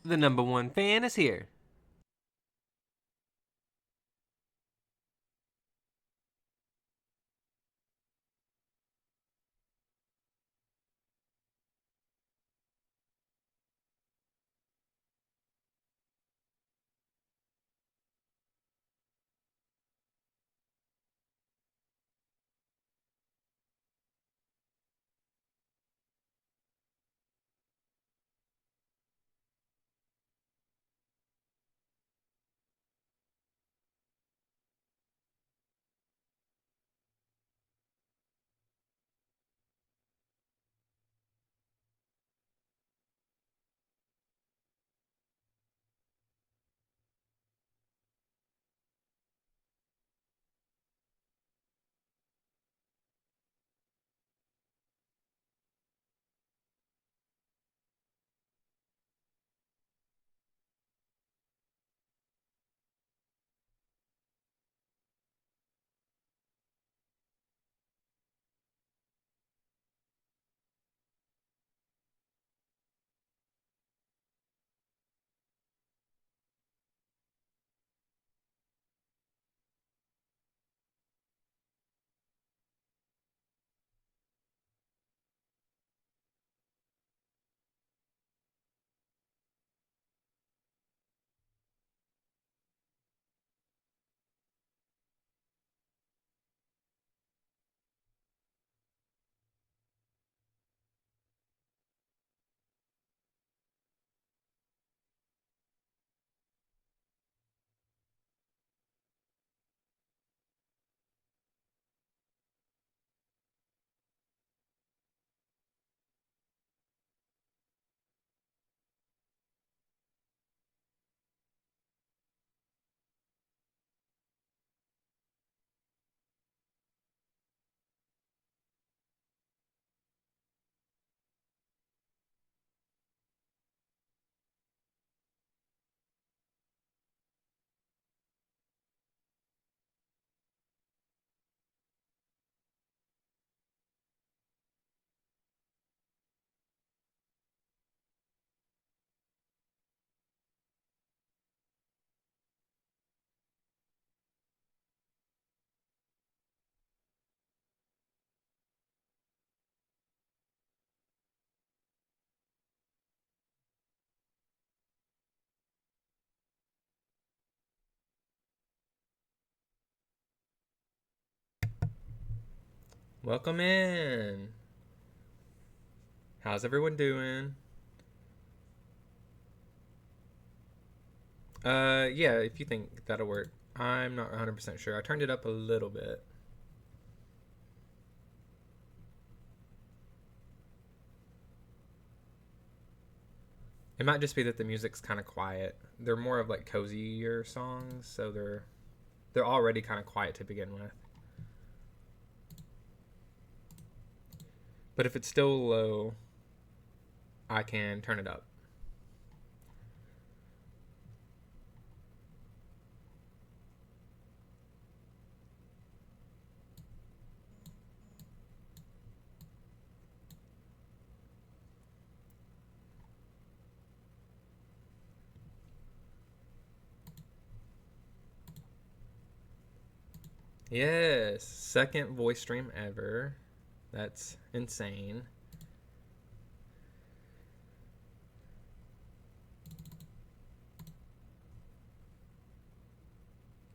The number one fan is here. Welcome in. How's everyone doing? Yeah, if you think that'll work. I'm not 100% sure. I turned it up a little bit. It might just be that the music's kind of quiet. They're more of like cozier songs, so they're already kind of quiet to begin with. But if it's still low, I can turn it up. Yes, second voice stream ever. That's insane.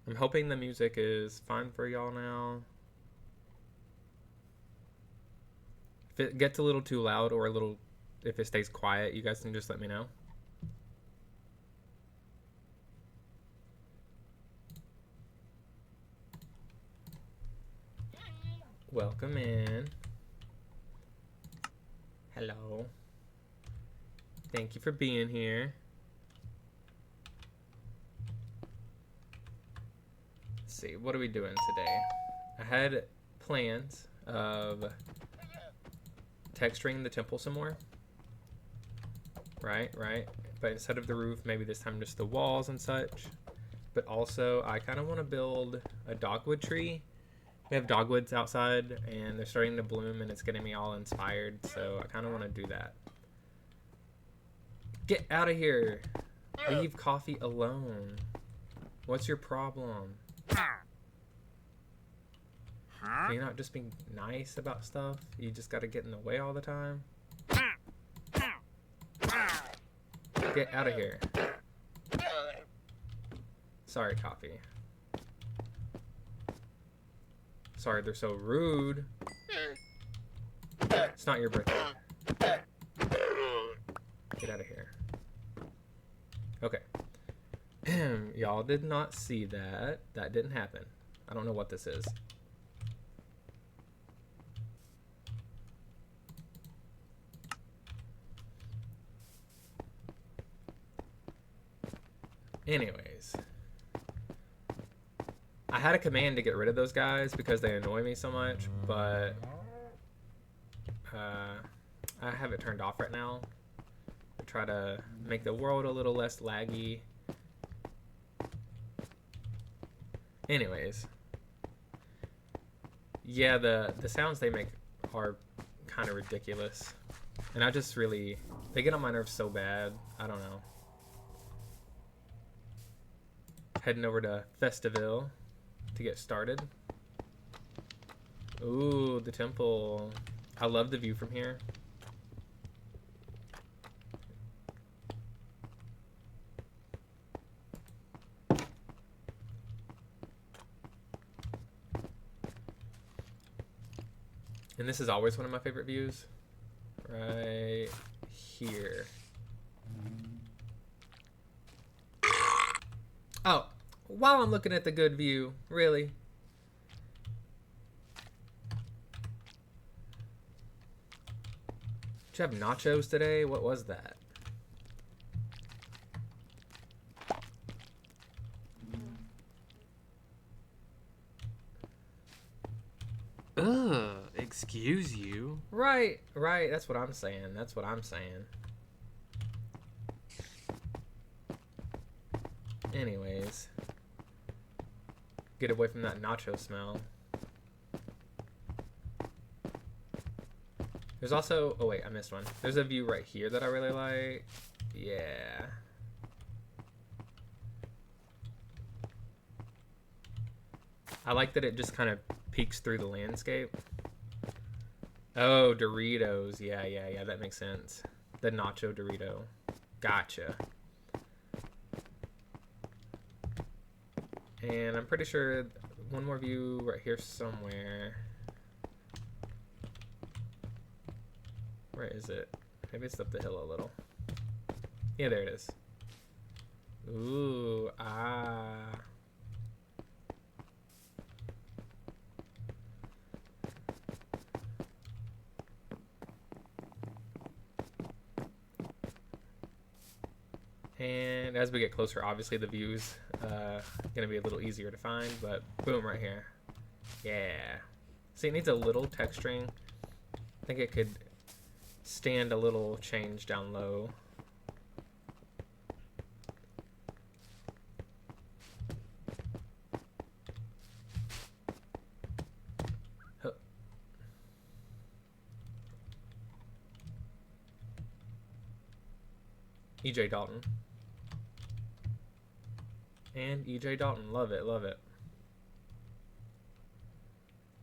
I'm hoping the music is fine for y'all now. If it gets a little too loud or if it stays quiet, you guys can just let me know. Welcome in. Hello. Thank you for being here. Let's see, what are we doing today? I had plans of texturing the temple some more. Right. But instead of the roof, maybe this time just the walls and such. But also, I kind of want to build a dogwood tree. We have dogwoods outside, and they're starting to bloom, and it's getting me all inspired. So I kind of want to do that. Get out of here. Leave coffee alone. What's your problem? Can you not just be nice about stuff? You just gotta get in the way all the time? Get out of here. Sorry, coffee. Sorry, they're so rude. It's not your birthday. Get out of here. Okay. Y'all did not see that. That didn't happen. I don't know what this is. Anyways. I had a command to get rid of those guys because they annoy me so much, but I have it turned off right now to try to make the world a little less laggy. Anyways. Yeah, the sounds they make are kind of ridiculous. And I just really... They get on my nerves so bad. I don't know. Heading over to Festivale to get started. Ooh, the temple. I love the view from here. And this is always one of my favorite views. Right here. Oh, while I'm looking at the good view, really? Did you have nachos today? What was that? Ugh, excuse you. Right, right. That's what I'm saying. That's what I'm saying. Anyways. Get away from that nacho smell. There's also... Oh, wait. I missed one. There's a view right here that I really like. Yeah. I like that it just kind of peeks through the landscape. Oh, Doritos. Yeah, yeah, yeah. That makes sense. The Nacho Dorito. Gotcha. And I'm pretty sure one more view right here somewhere. Where is it? Maybe it's up the hill a little. Yeah, there it is. Ooh, ah. And as we get closer, obviously the view's gonna be a little easier to find, but boom, right here. Yeah. See, it needs a little texturing. I think it could stand a little change down low. Huh. EJ Dalton. And EJ Dalton, love it, love it.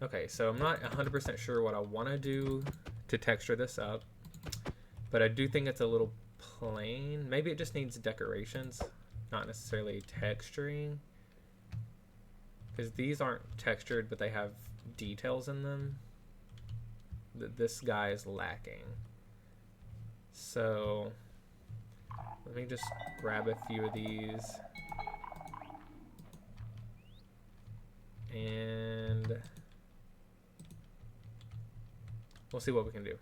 Okay, so I'm not 100% sure what I want to do to texture this up, but I do think it's a little plain. Maybe it just needs decorations, not necessarily texturing, because these aren't textured, but they have details in them that this guy is lacking. So let me just grab a few of these. And we'll see what we can do.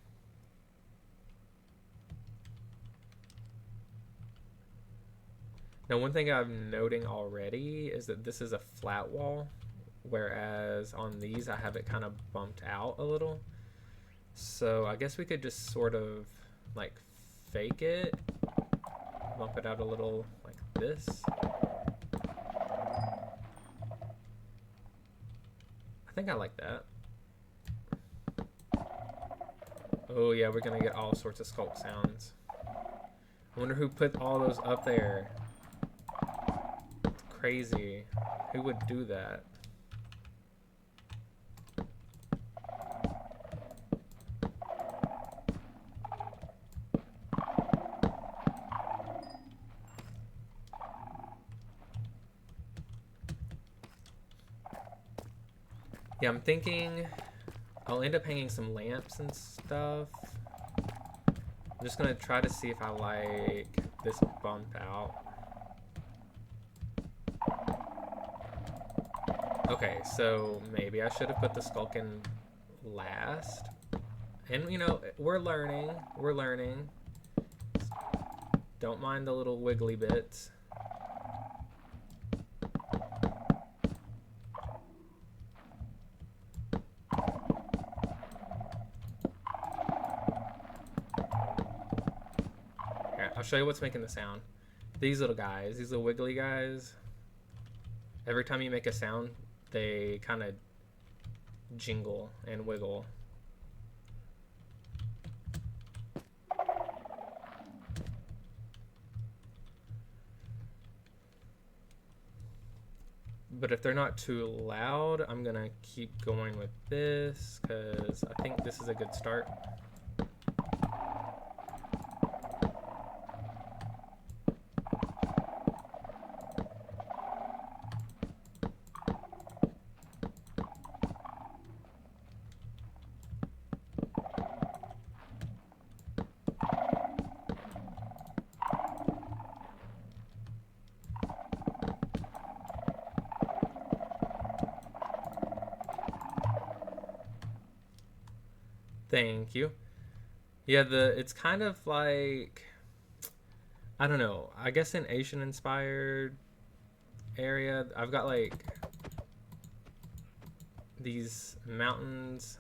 Now, one thing I'm noting already is that this is a flat wall, whereas on these I have it kind of bumped out a little. So I guess we could just sort of like fake it, bump it out a little like this. I think I like that. Oh yeah, we're gonna get all sorts of sculpt sounds. I wonder who put all those up there. It's crazy. Who would do that? Yeah, I'm thinking I'll end up hanging some lamps and stuff. I'm just gonna try to see if I like this bump out. Okay, so maybe I should have put the skulkin last. And you know, we're learning. We're learning. Don't mind the little wiggly bits. I'll show you what's making the sound. These little guys, these little wiggly guys, every time you make a sound, they kind of jingle and wiggle. But if they're not too loud, I'm gonna keep going with this because I think this is a good start. Thank you. Yeah, it's kind of like, I don't know, I guess an Asian inspired area. I've got like these mountains,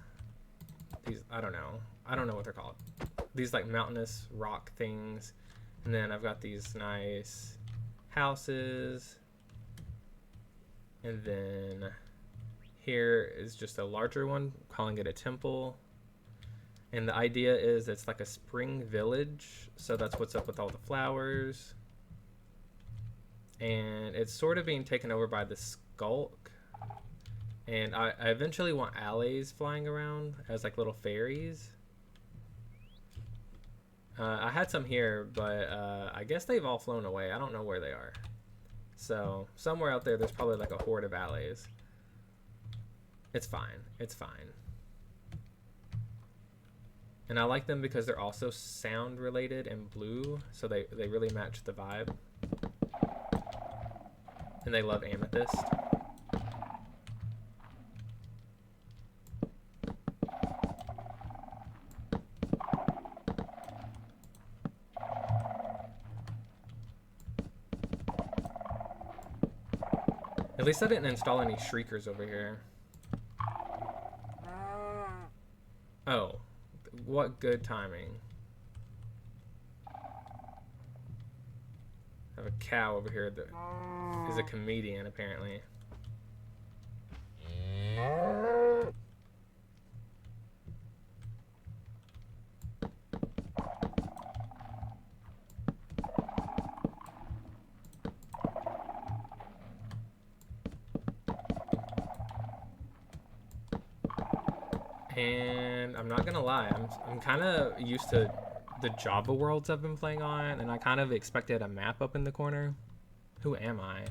these, I don't know what they're called. These like mountainous rock things. And then I've got these nice houses. And then here is just a larger one, calling it a temple. And the idea is it's like a spring village, so that's what's up with all the flowers. And it's sort of being taken over by the skulk. And I eventually want alleys flying around as like little fairies. I had some here, but I guess they've all flown away. I don't know where they are. So somewhere out there, there's probably like a horde of alleys. It's fine. It's fine. And I like them because they're also sound related and blue, so they really match the vibe. And they love amethyst. At least I didn't install any shriekers over here. Oh. What good timing. I have a cow over here that is a comedian, apparently. And I'm not gonna lie, I'm kind of used to the Java worlds I've been playing on, and I kind of expected a map up in the corner. Who am I?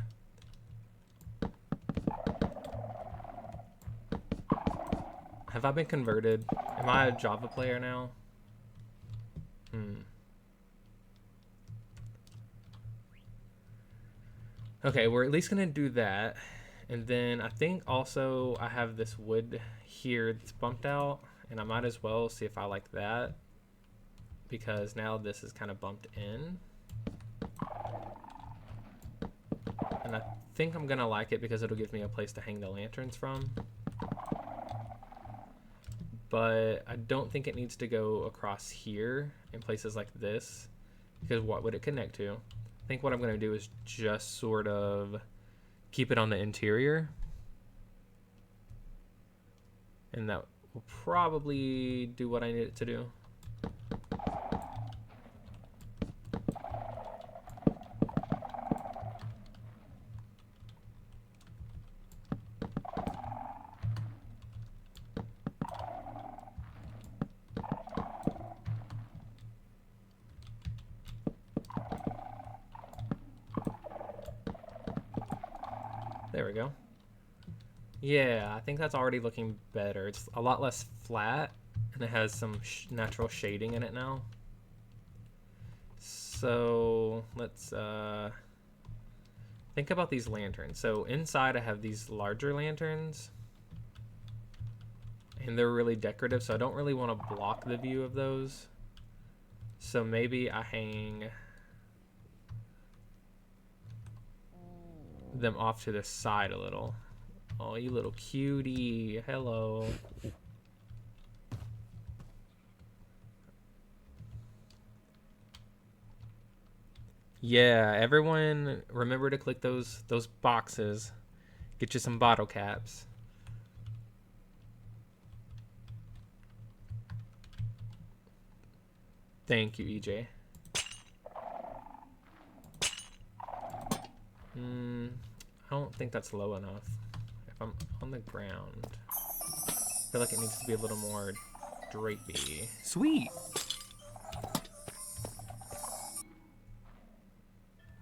Have I been converted? Am I a Java player now? Okay, we're at least gonna do that. And then I think also I have this wood here that's bumped out, and I might as well see if I like that, because now this is kind of bumped in. And I think I'm gonna like it because it'll give me a place to hang the lanterns from. But I don't think it needs to go across here in places like this, because what would it connect to? I think what I'm gonna do is just sort of keep it on the interior, and that will probably do what I need it to do. There we go. Yeah, I think that's already looking better. It's a lot less flat, and it has some natural shading in it now. So let's think about these lanterns. So inside I have these larger lanterns, and they're really decorative, so I don't really want to block the view of those. So maybe I hang them off to the side a little. Oh, you little cutie. Hello. Yeah, everyone remember to click those boxes. Get you some bottle caps. Thank you, EJ. I don't think that's low enough. If I'm on the ground, I feel like it needs to be a little more drapey. Sweet.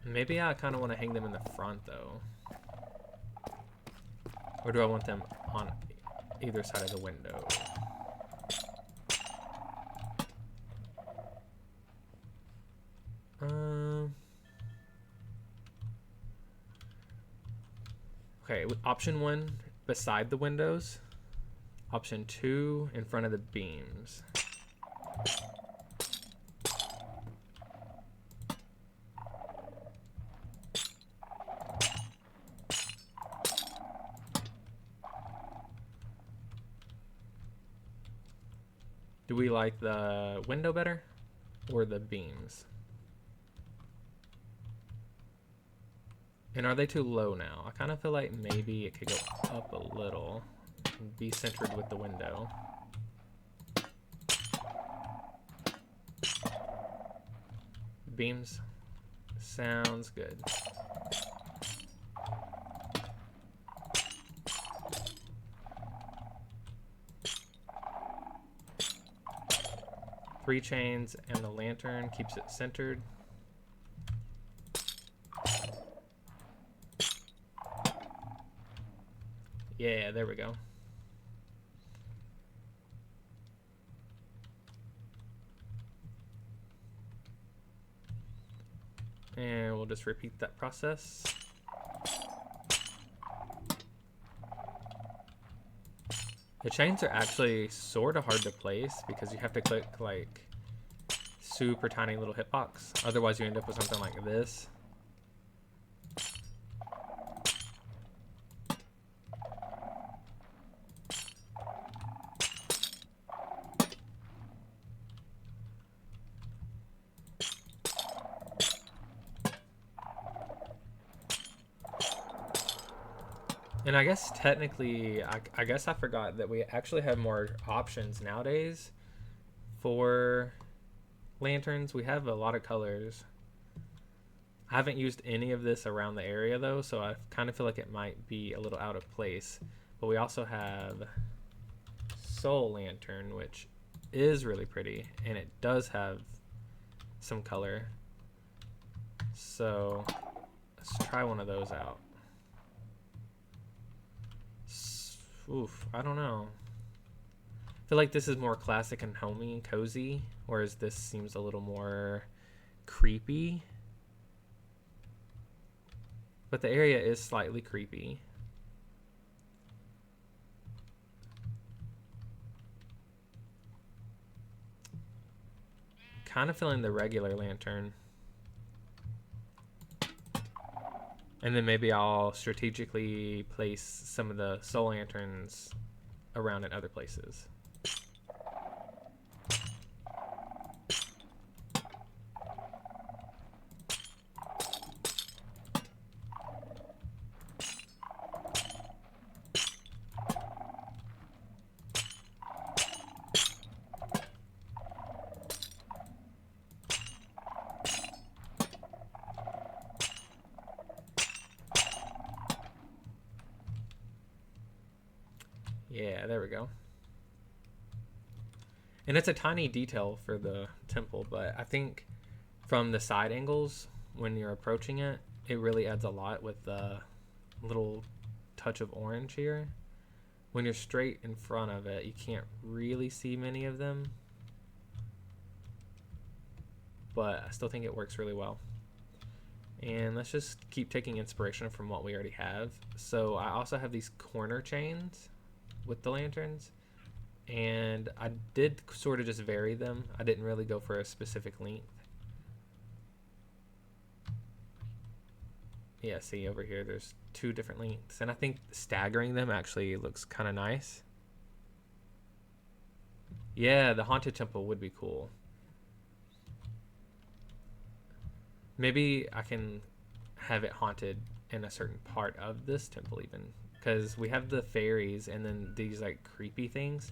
Maybe I kind of want to hang them in the front, though. Or do I want them on either side of the window? Okay, option 1, beside the windows. Option 2, in front of the beams. Do we like the window better or the beams? And are they too low now? I kind of feel like maybe it could go up a little and be centered with the window. Beams. Sounds good. Three chains and the lantern keeps it centered. Yeah, there we go. And we'll just repeat that process. The chains are actually sort of hard to place because you have to click like super tiny little hitbox. Otherwise you end up with something like this. And I guess technically, I guess I forgot that we actually have more options nowadays for lanterns. We have a lot of colors. I haven't used any of this around the area though, so I kind of feel like it might be a little out of place. But we also have Soul Lantern, which is really pretty, and it does have some color. So let's try one of those out. Oof, I don't know. I feel like this is more classic and homey and cozy, whereas this seems a little more creepy. But the area is slightly creepy. Kind of feeling the regular lantern. And then maybe I'll strategically place some of the soul lanterns around in other places. Yeah, there we go. And it's a tiny detail for the temple, but I think from the side angles, when you're approaching it, it really adds a lot with the little touch of orange here. When you're straight in front of it, you can't really see many of them. But I still think it works really well. And let's just keep taking inspiration from what we already have. So I also have these corner chains with the lanterns. And I did sort of just vary them. I didn't really go for a specific length. Yeah, see over here, there's 2 different lengths. And I think staggering them actually looks kind of nice. Yeah, the haunted temple would be cool. Maybe I can have it haunted in a certain part of this temple even. Because we have the fairies and then these like creepy things.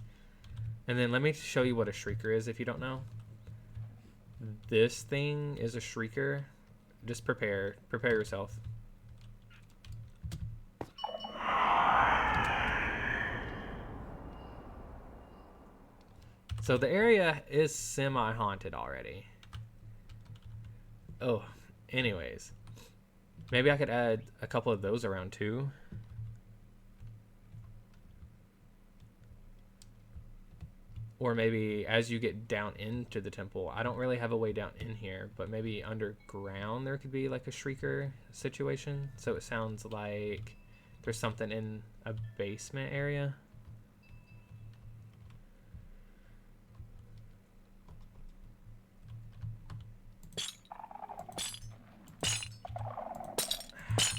And then let me show you what a shrieker is if you don't know. This thing is a shrieker. Just prepare yourself. So the area is semi-haunted already. Oh, anyways. Maybe I could add a couple of those around too. Or maybe as you get down into the temple, I don't really have a way down in here, but maybe underground there could be like a shrieker situation. So it sounds like there's something in a basement area.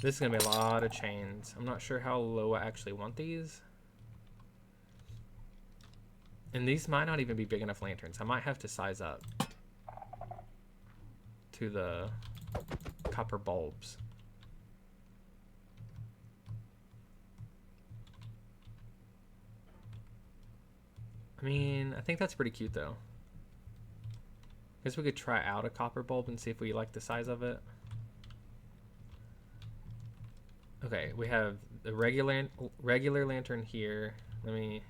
This is gonna be a lot of chains. I'm not sure how low I actually want these. And these might not even be big enough lanterns. I might have to size up to the copper bulbs. I mean, I think that's pretty cute though. Guess we could try out a copper bulb and see if we like the size of it. Okay, we have the regular lantern here. Let me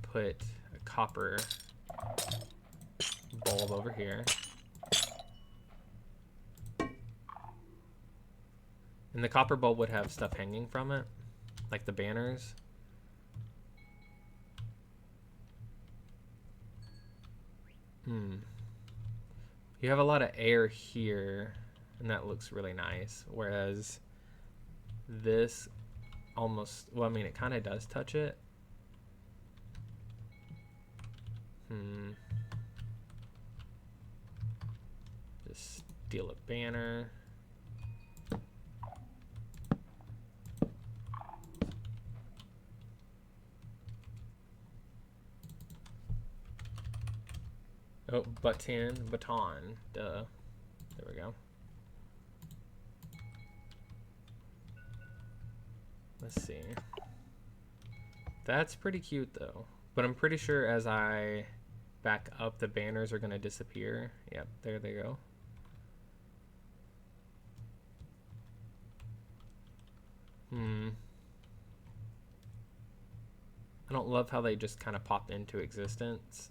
put a copper bulb over here. And the copper bulb would have stuff hanging from it, like the banners. You have a lot of air here, and that looks really nice. Whereas this almost, well, I mean, it kind of does touch it. Just steal a banner. Oh, baton. Duh. There we go. Let's see. That's pretty cute though. But I'm pretty sure as I back up, the banners are going to disappear. Yep, there they go. I don't love how they just kind of pop into existence.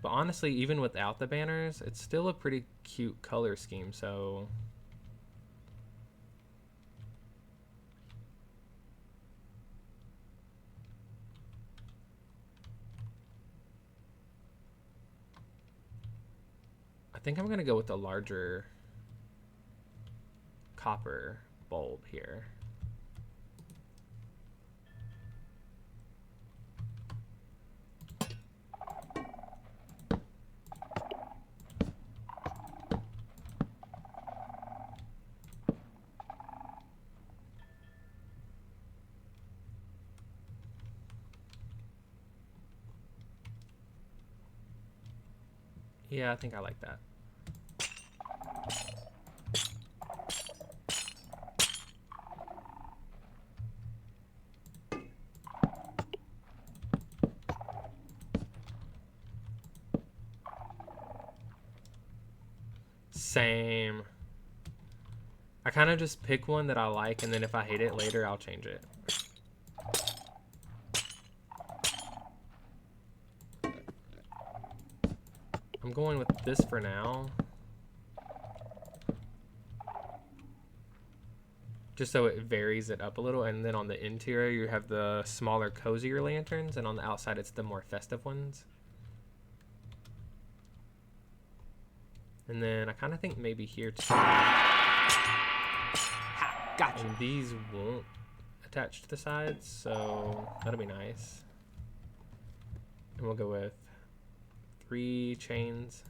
But honestly, even without the banners, it's still a pretty cute color scheme, so I think I'm going to go with the larger copper bulb here. Yeah, I think I like that. Same. I kind of just pick one that I like, and then if I hate it later, I'll change it. I'm I'm going with this for now. Just so it varies it up a little. And then on the interior, you have the smaller, cozier lanterns. And on the outside, it's the more festive ones. And then I kind of think maybe here too. Gotcha. And these won't attach to the sides, so that'll be nice. And we'll go with 3 chains.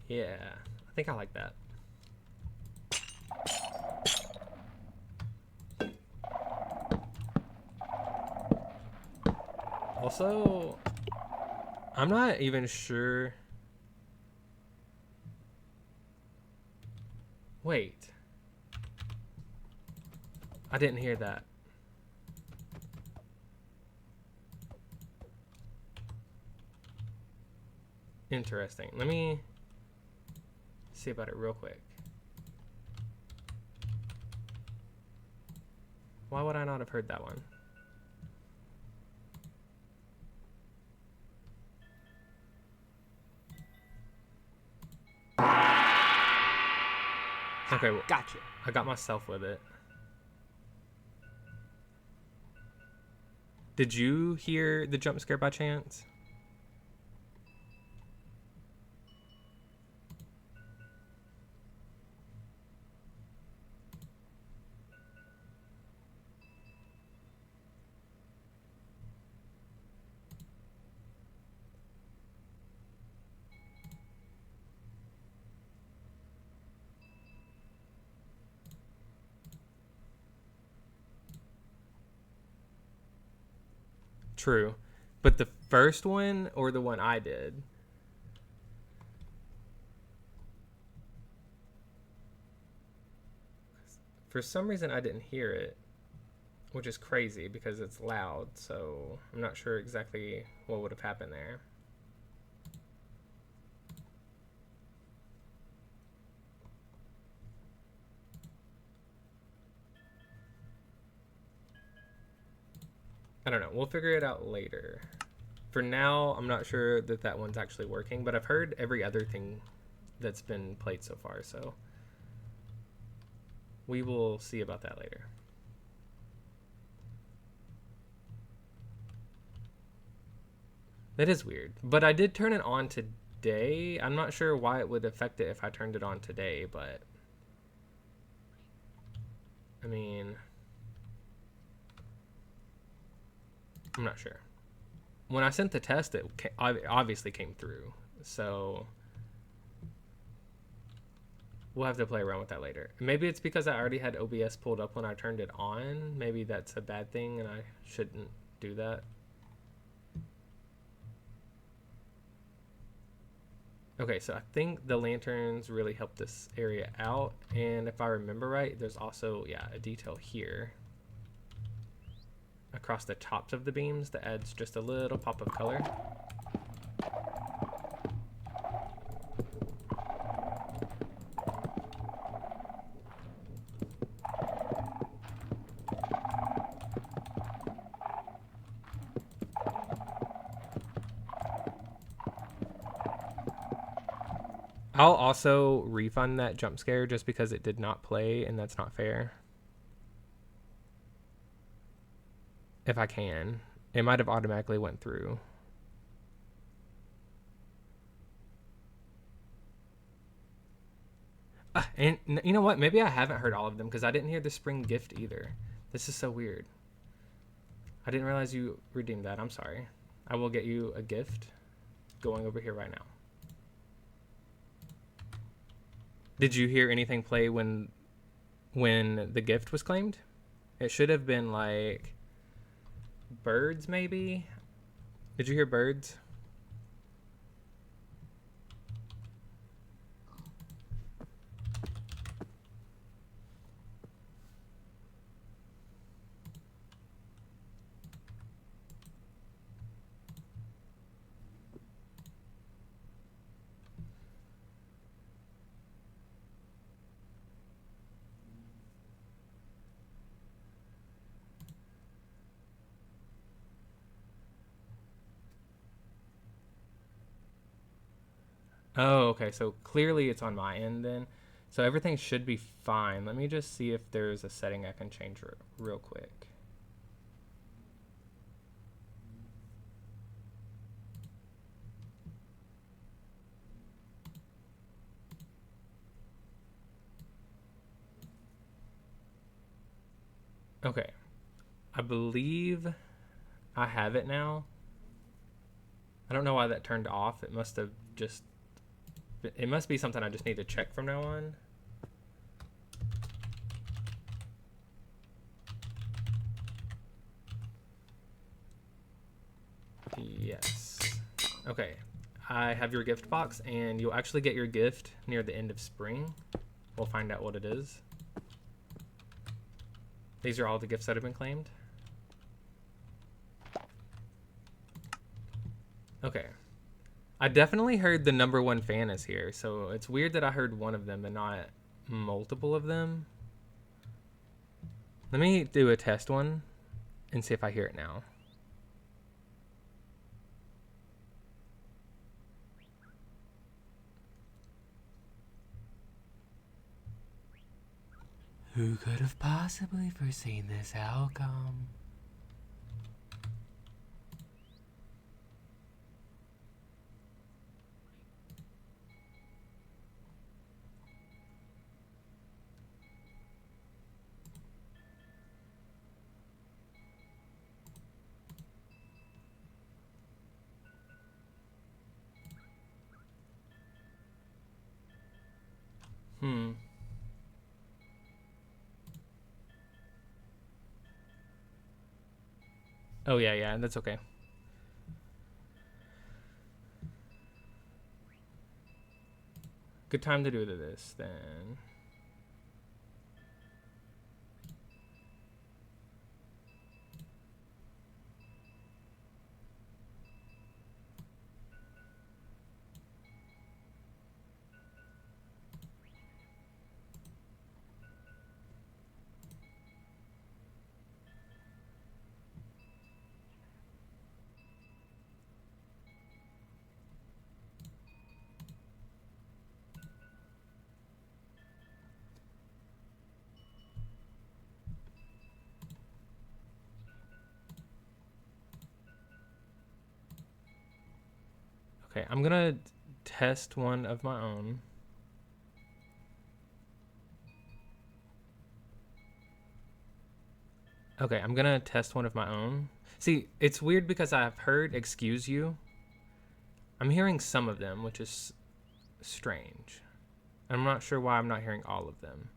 Yeah, I think I like that. Also, I'm not even sure. Wait. I didn't hear that. Interesting. Let me see about it real quick. Why would I not have heard that one? Okay, well, Gotcha. I got myself with it. Did you hear the jump scare by chance? True. But the first one or the one I did? For some reason I didn't hear it, which is crazy because it's loud, so I'm not sure exactly what would have happened there. I don't know. We'll figure it out later. For now, I'm not sure that that one's actually working, but I've heard every other thing that's been played so far, so we will see about that later. That is weird, but I did turn it on today. I'm not sure why it would affect it if I turned it on today, but I mean, I'm not sure. When I sent the test, it obviously came through. So we'll have to play around with that later. Maybe it's because I already had OBS pulled up when I turned it on. Maybe that's a bad thing and I shouldn't do that. Okay, so I think the lanterns really help this area out. And if I remember right, there's also, yeah, a detail here across the tops of the beams that adds just a little pop of color. I'll also refund that jump scare just because it did not play and that's not fair. If I can. It might have automatically went through. And you know what? Maybe I haven't heard all of them because I didn't hear the spring gift either. This is so weird. I didn't realize you redeemed that. I'm sorry. I will get you a gift going over here right now. Did you hear anything play when the gift was claimed? It should have been like birds, maybe. Did you hear birds? Oh, okay. So clearly it's on my end then. So everything should be fine. Let me just see if there's a setting I can change real quick. Okay. I believe I have it now. I don't know why that turned off. It must have just... It must be something I just need to check from now on. Yes. Okay. I have your gift box, and you'll actually get your gift near the end of spring. We'll find out what it is. These are all the gifts that have been claimed. Okay. I definitely heard the #1 fan is here, so it's weird that I heard one of them but not multiple of them. Let me do a test one and see if I hear it now. Who could have possibly foreseen this outcome? Oh, yeah, that's okay. Good time to do this, then. Okay, I'm gonna test one of my own. Okay, I'm gonna test one of my own. See, it's weird because I've heard "excuse you." I'm hearing some of them, which is strange. I'm not sure why I'm not hearing all of them.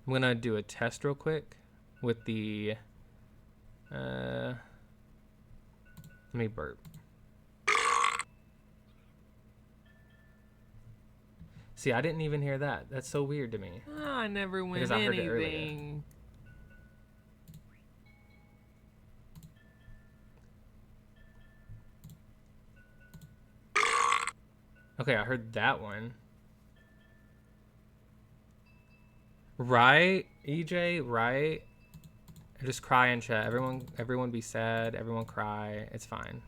I'm gonna do a test real quick with the let me burp. See, I didn't even hear that. That's so weird to me. Oh, I never win Because I heard it anything. Okay, I heard that one. Right, EJ, right? Just cry in chat. Everyone be sad. Everyone cry. It's fine.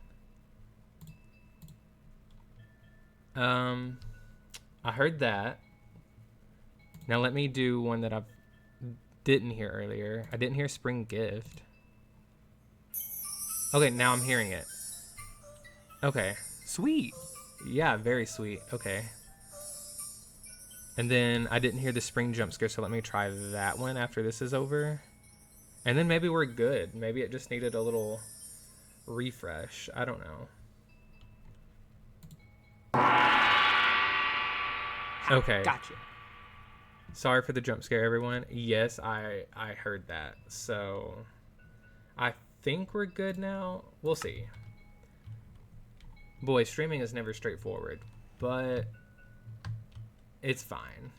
I heard that. Now let me do one that I didn't hear earlier. I didn't hear spring gift. Okay, now I'm hearing it. Okay. Sweet. Yeah, very sweet. Okay. And then I didn't hear the spring jump scare, so let me try that one after this is over. And then maybe we're good. Maybe it just needed a little refresh. I don't know. Okay. Gotcha. Sorry for the jump scare, everyone. Yes, I heard that. So I think we're good now. We'll see. Boy, streaming is never straightforward, but it's fine.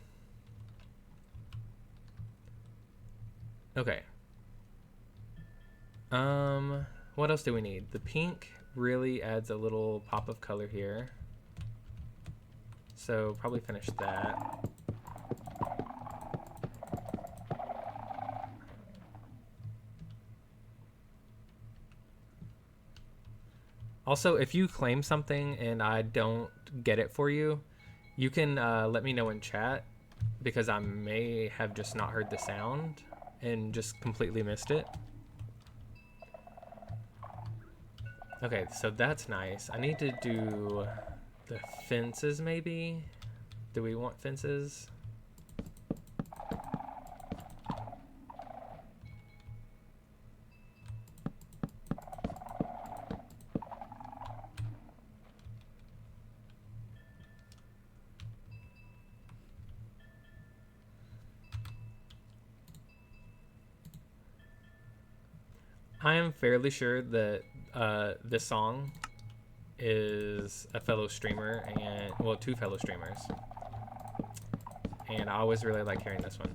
Okay. What else do we need? The pink really adds a little pop of color here. So probably finish that. Also, if you claim something and I don't get it for you, you can let me know in chat, because I may have just not heard the sound and just completely missed it. Okay, so that's nice. I need to do the fences maybe. Do we want fences? I am fairly sure that this song is a fellow streamer, and well, two fellow streamers, and I always really like hearing this one.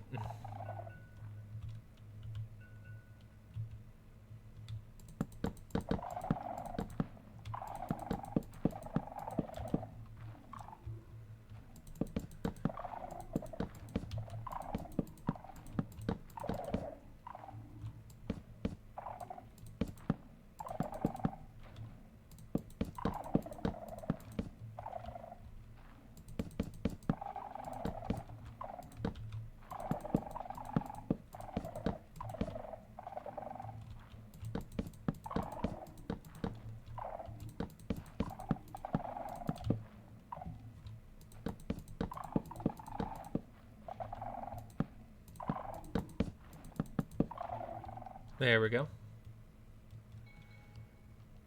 There we go.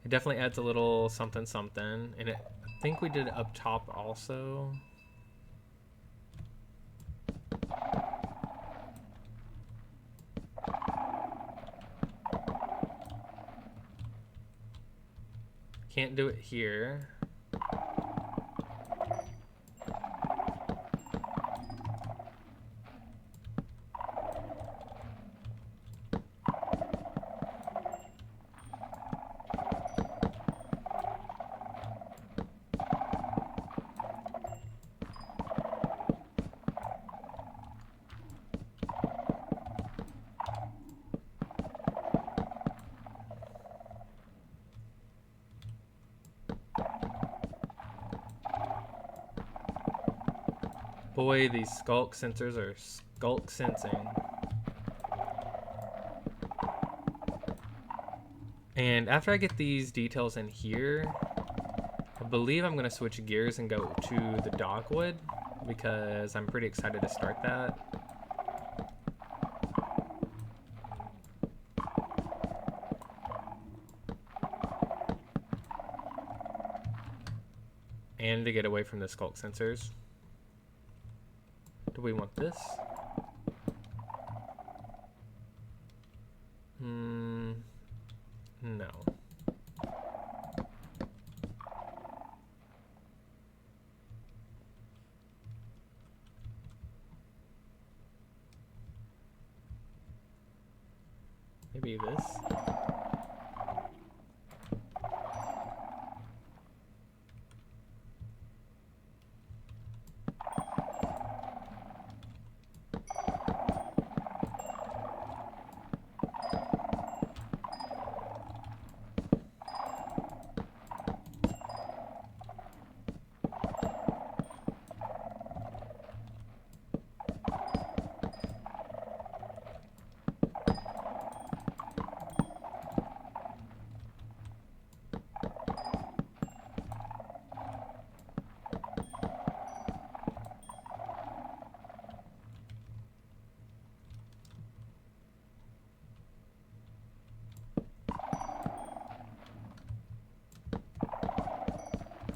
It definitely adds a little something something, and I think we did it up top also. Can't do it here. Boy, these skulk sensors are skulk sensing. And after I get these details in here, I believe I'm going to switch gears and go to the Dogwood, because I'm pretty excited to start that. And to get away from the skulk sensors. Do we want this? No. Maybe this?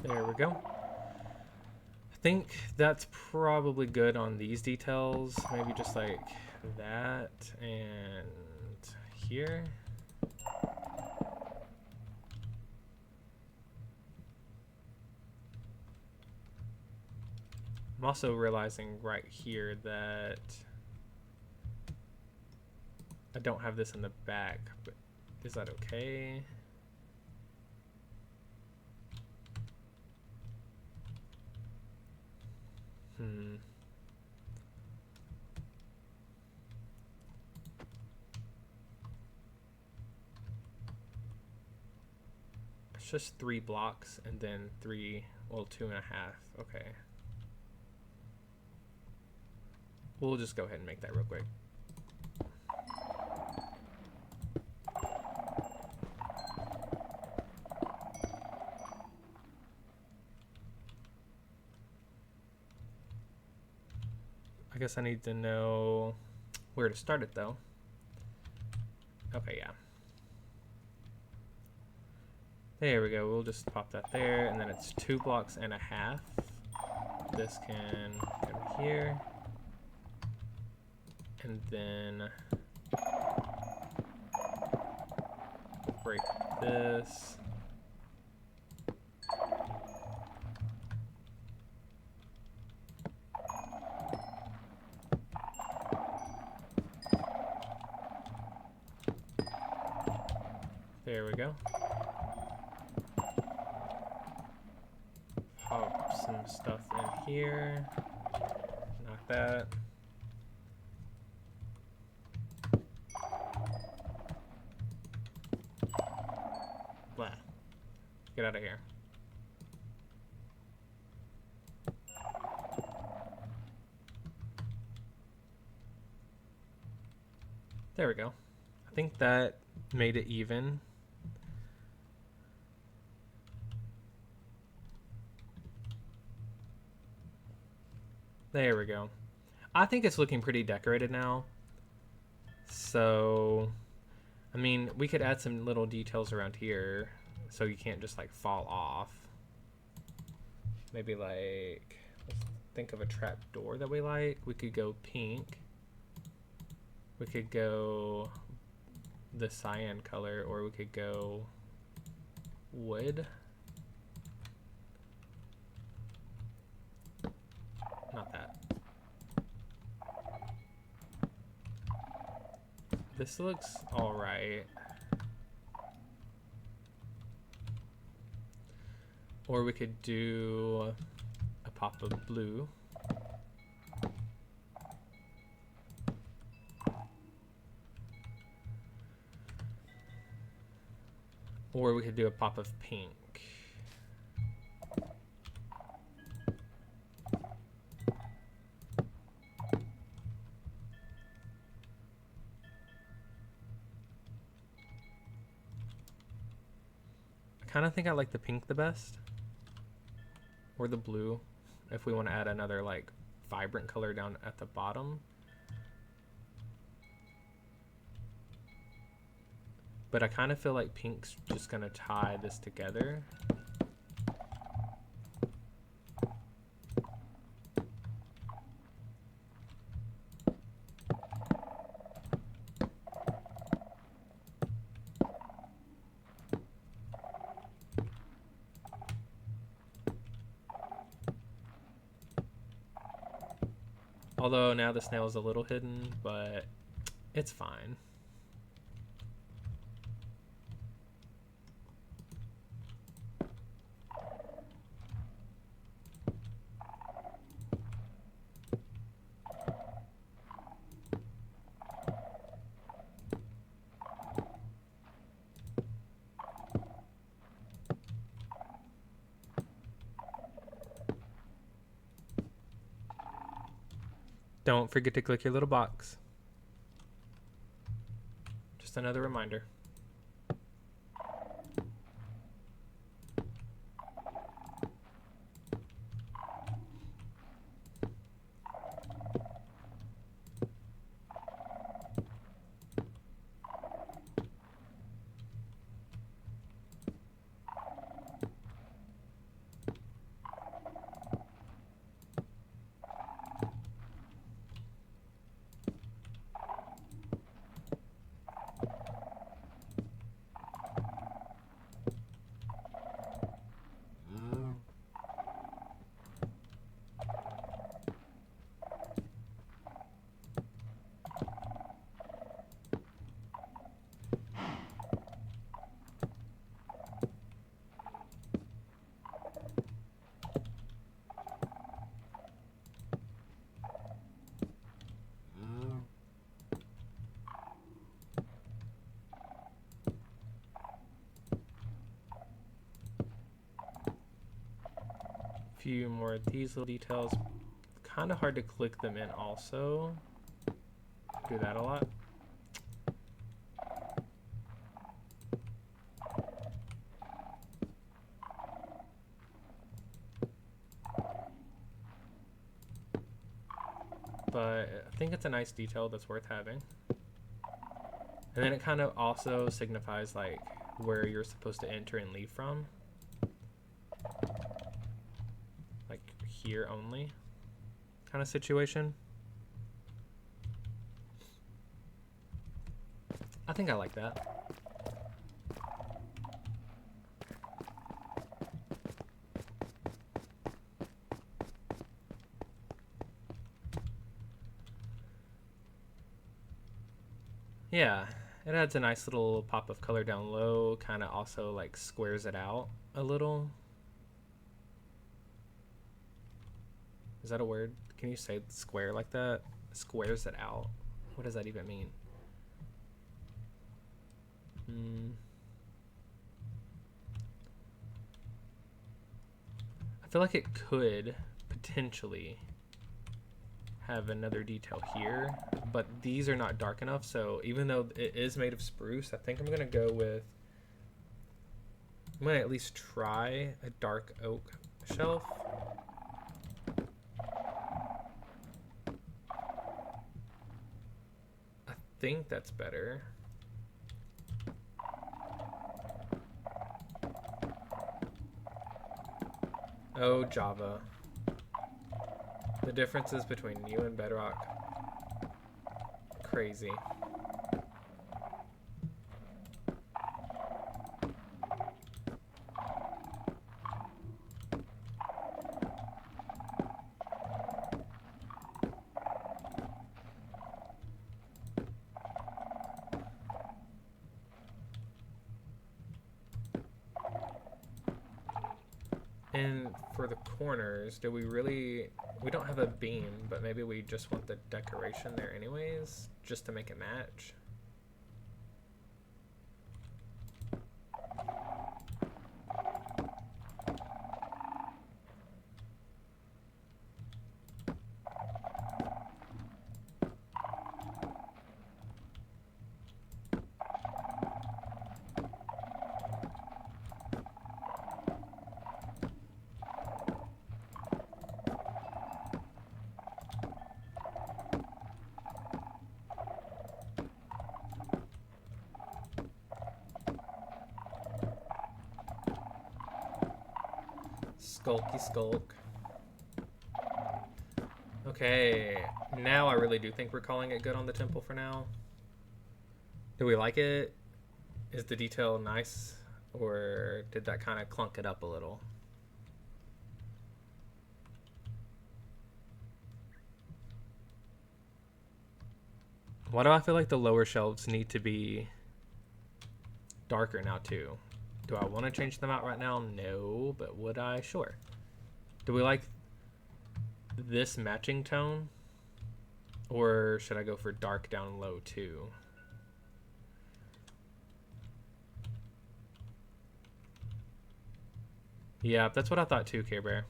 There we go. I think that's probably good on these details. Maybe just like that and here. I'm also realizing right here that I don't have this in the back, but is that okay? It's just 3 blocks and then 2.5. Okay. We'll just go ahead and make that real quick. I guess I need to know where to start it though. Okay, yeah. There we go. We'll just pop that there, and then it's 2.5 blocks. This can go here, and then break this. There we go. Pop some stuff in here. Knock that. Blah. Get out of here. There we go. I think that made it even. There we go. I think it's looking pretty decorated now. So, I mean, we could add some little details around here so you can't just like fall off. Maybe like, let's think of a trap door that we like. We could go pink. We could go the cyan color, or we could go wood. Not that. This looks alright. Or we could do a pop of blue. Or we could do a pop of pink. I kind of think I like the pink the best. Or the blue, if we want to add another like vibrant color down at the bottom. But I kind of feel like pink's just gonna tie this together. Although now the snail is a little hidden, but it's fine. Don't forget to click your little box. Just another reminder. few more of these little details. Kind of hard to click them in also. Do that a lot. But I think it's a nice detail that's worth having. And then it kind of also signifies like where you're supposed to enter and leave from. Like here only kind of situation. I think I like that. Yeah, it adds a nice little pop of color down low, kind of also like squares it out a little. Is that a word? Can you say square like that? Squares it out. What does that even mean? I feel like it could potentially have another detail here, but these are not dark enough, so even though it is made of spruce, I think I'm gonna go with, I'm gonna at least try a dark oak shelf. I think that's better. Oh, Java. The differences between you and Bedrock. Crazy. And for the corners, do we really, we don't have a beam, but maybe we just want the decoration there anyways, just to make it match. Skulky skulk. Okay, now I really do think we're calling it good on the temple for now. Do we like it? Is the detail nice? Or did that kind of clunk it up a little? Why do I feel like the lower shelves need to be darker now too? Do I want to change them out right now? No, but would I? Sure. Do we like this matching tone? Or should I go for dark down low too? Yeah, that's what I thought too, Care Bear.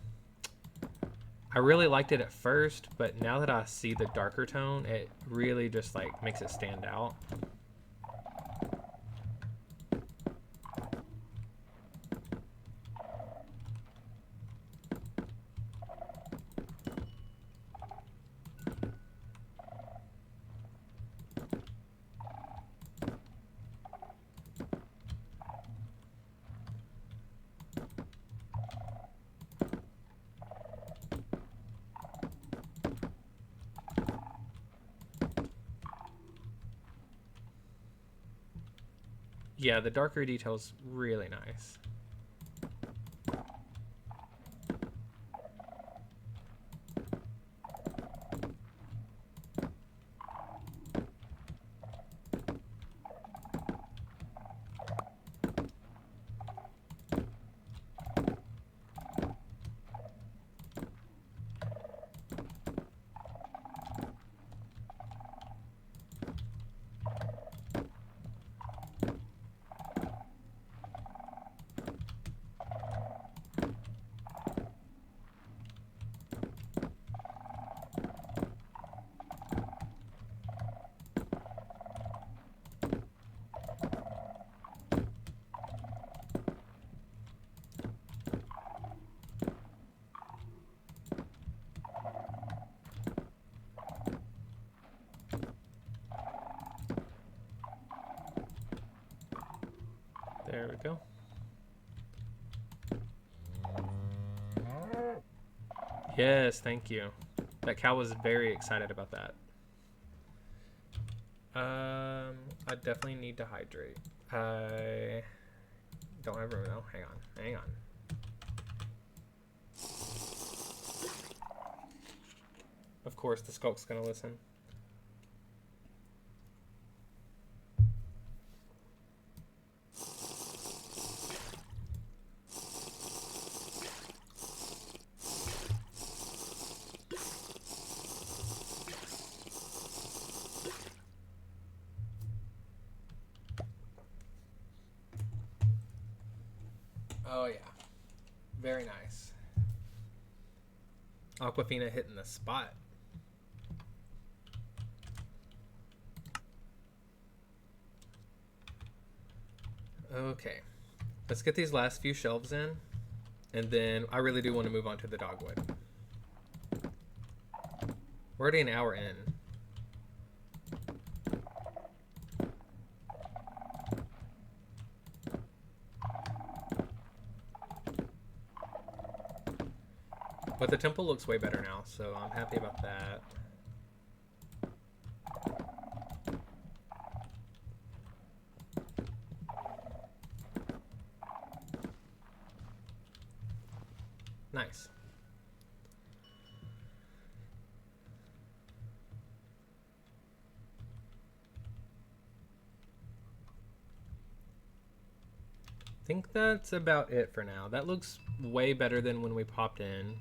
I really liked it at first, but now that I see the darker tone, it really just like makes it stand out. Yeah, the darker detail's really nice. There we go. Yes, thank you. That cow was very excited about that. I definitely need to hydrate. I don't ever know. Hang on. Hang on. Of course, the skulk's gonna listen. Oh yeah, very nice. Aquafina hitting the spot. Okay, let's get these last few shelves in, and then I really do want to move on to the dogwood. We're already an hour in. But the temple looks way better now, so I'm happy about that. Nice. I think that's about it for now. That looks way better than when we popped in.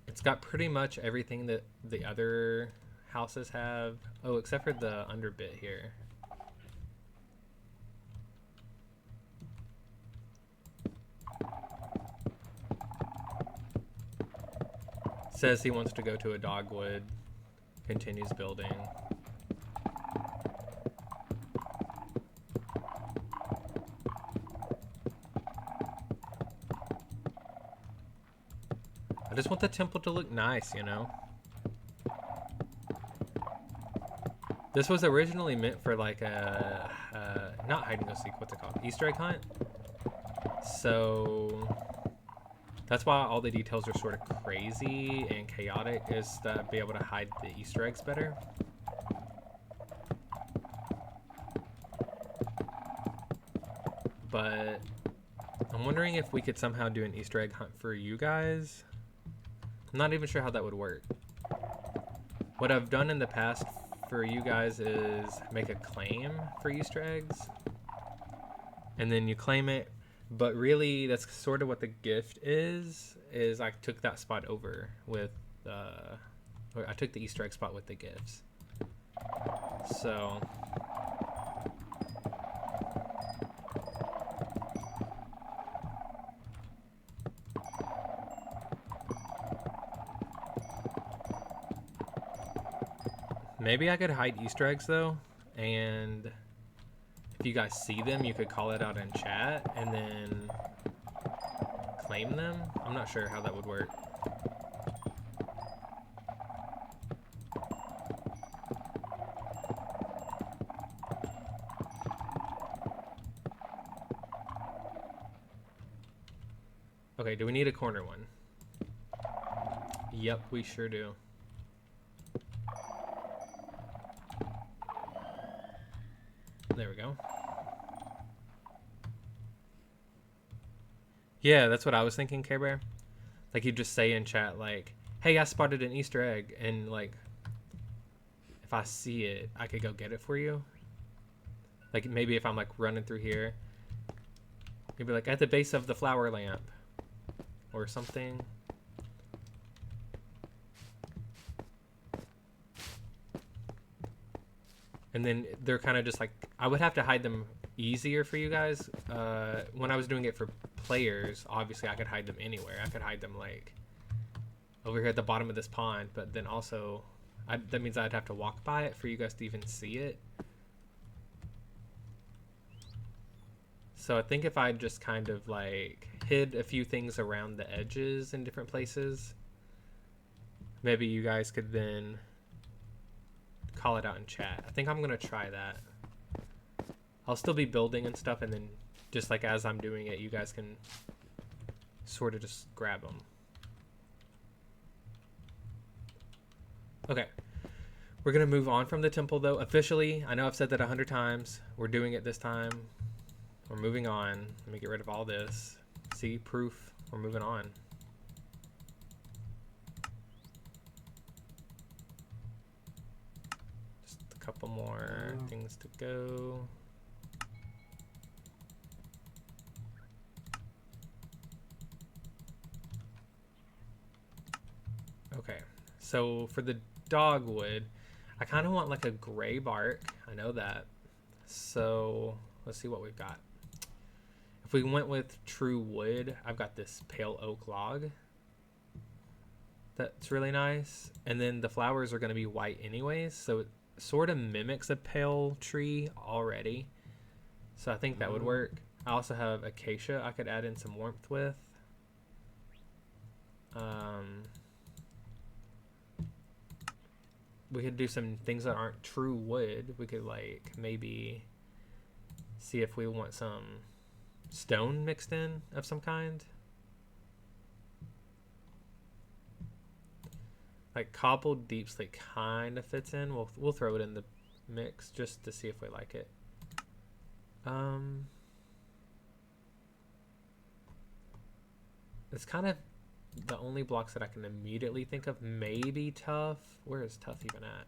It's got pretty much everything that the other houses have. Oh, except for the underbit here. Says he wants to go to a dogwood. Continues building. I just want the temple to look nice, you know? This was originally meant for like a, not hide and go seek, what's it called? Easter egg hunt? So that's why all the details are sort of crazy and chaotic, is to be able to hide the Easter eggs better. But I'm wondering if we could somehow do an Easter egg hunt for you guys. I'm not even sure how that would work. What I've done in the past for you guys is make a claim for Easter eggs. And then you claim it. But really, that's sort of what the gift is I took that spot over with, or I took the Easter egg spot with the gifts. So maybe I could hide Easter eggs though, and if you guys see them, you could call it out in chat and then claim them. I'm not sure how that would work. Okay, do we need a corner one? Yep, we sure do. There we go. Yeah, that's what I was thinking, Care Bear. Like, you just say in chat, like, hey, I spotted an Easter egg, and, like, if I see it, I could go get it for you. Like, maybe if I'm, like, running through here, you'd be like, at the base of the flower lamp, or something. And then they're kind of just like, I would have to hide them easier for you guys. When I was doing it for players, obviously I could hide them anywhere. I could hide them like over here at the bottom of this pond, but then also that means I'd have to walk by it for you guys to even see it. So I think if I just kind of like hid a few things around the edges in different places, maybe you guys could then call it out in chat. I think I'm gonna try that. I'll still be building and stuff, and then just like as I'm doing it, you guys can sort of just grab them. Okay. We're going to move on from the temple, though. Officially, I know I've said that 100 times. We're doing it this time. We're moving on. Let me get rid of all this. See, proof. We're moving on. Just a couple more things to go. Okay, so for the dogwood, I kind of want like a gray bark. I know that. So let's see what we've got. If we went with true wood, I've got this pale oak log. That's really nice. And then the flowers are going to be white anyways. So it sort of mimics a pale tree already. So I think that would work. I also have acacia I could add in some warmth with. We could do some things that aren't true wood. We could like maybe see if we want some stone mixed in of some kind. Like cobbled deep slate kind of fits in. We'll throw it in the mix just to see if we like it. It's kind of the only blocks that I can immediately think of. Maybe tough. Where is tough even at?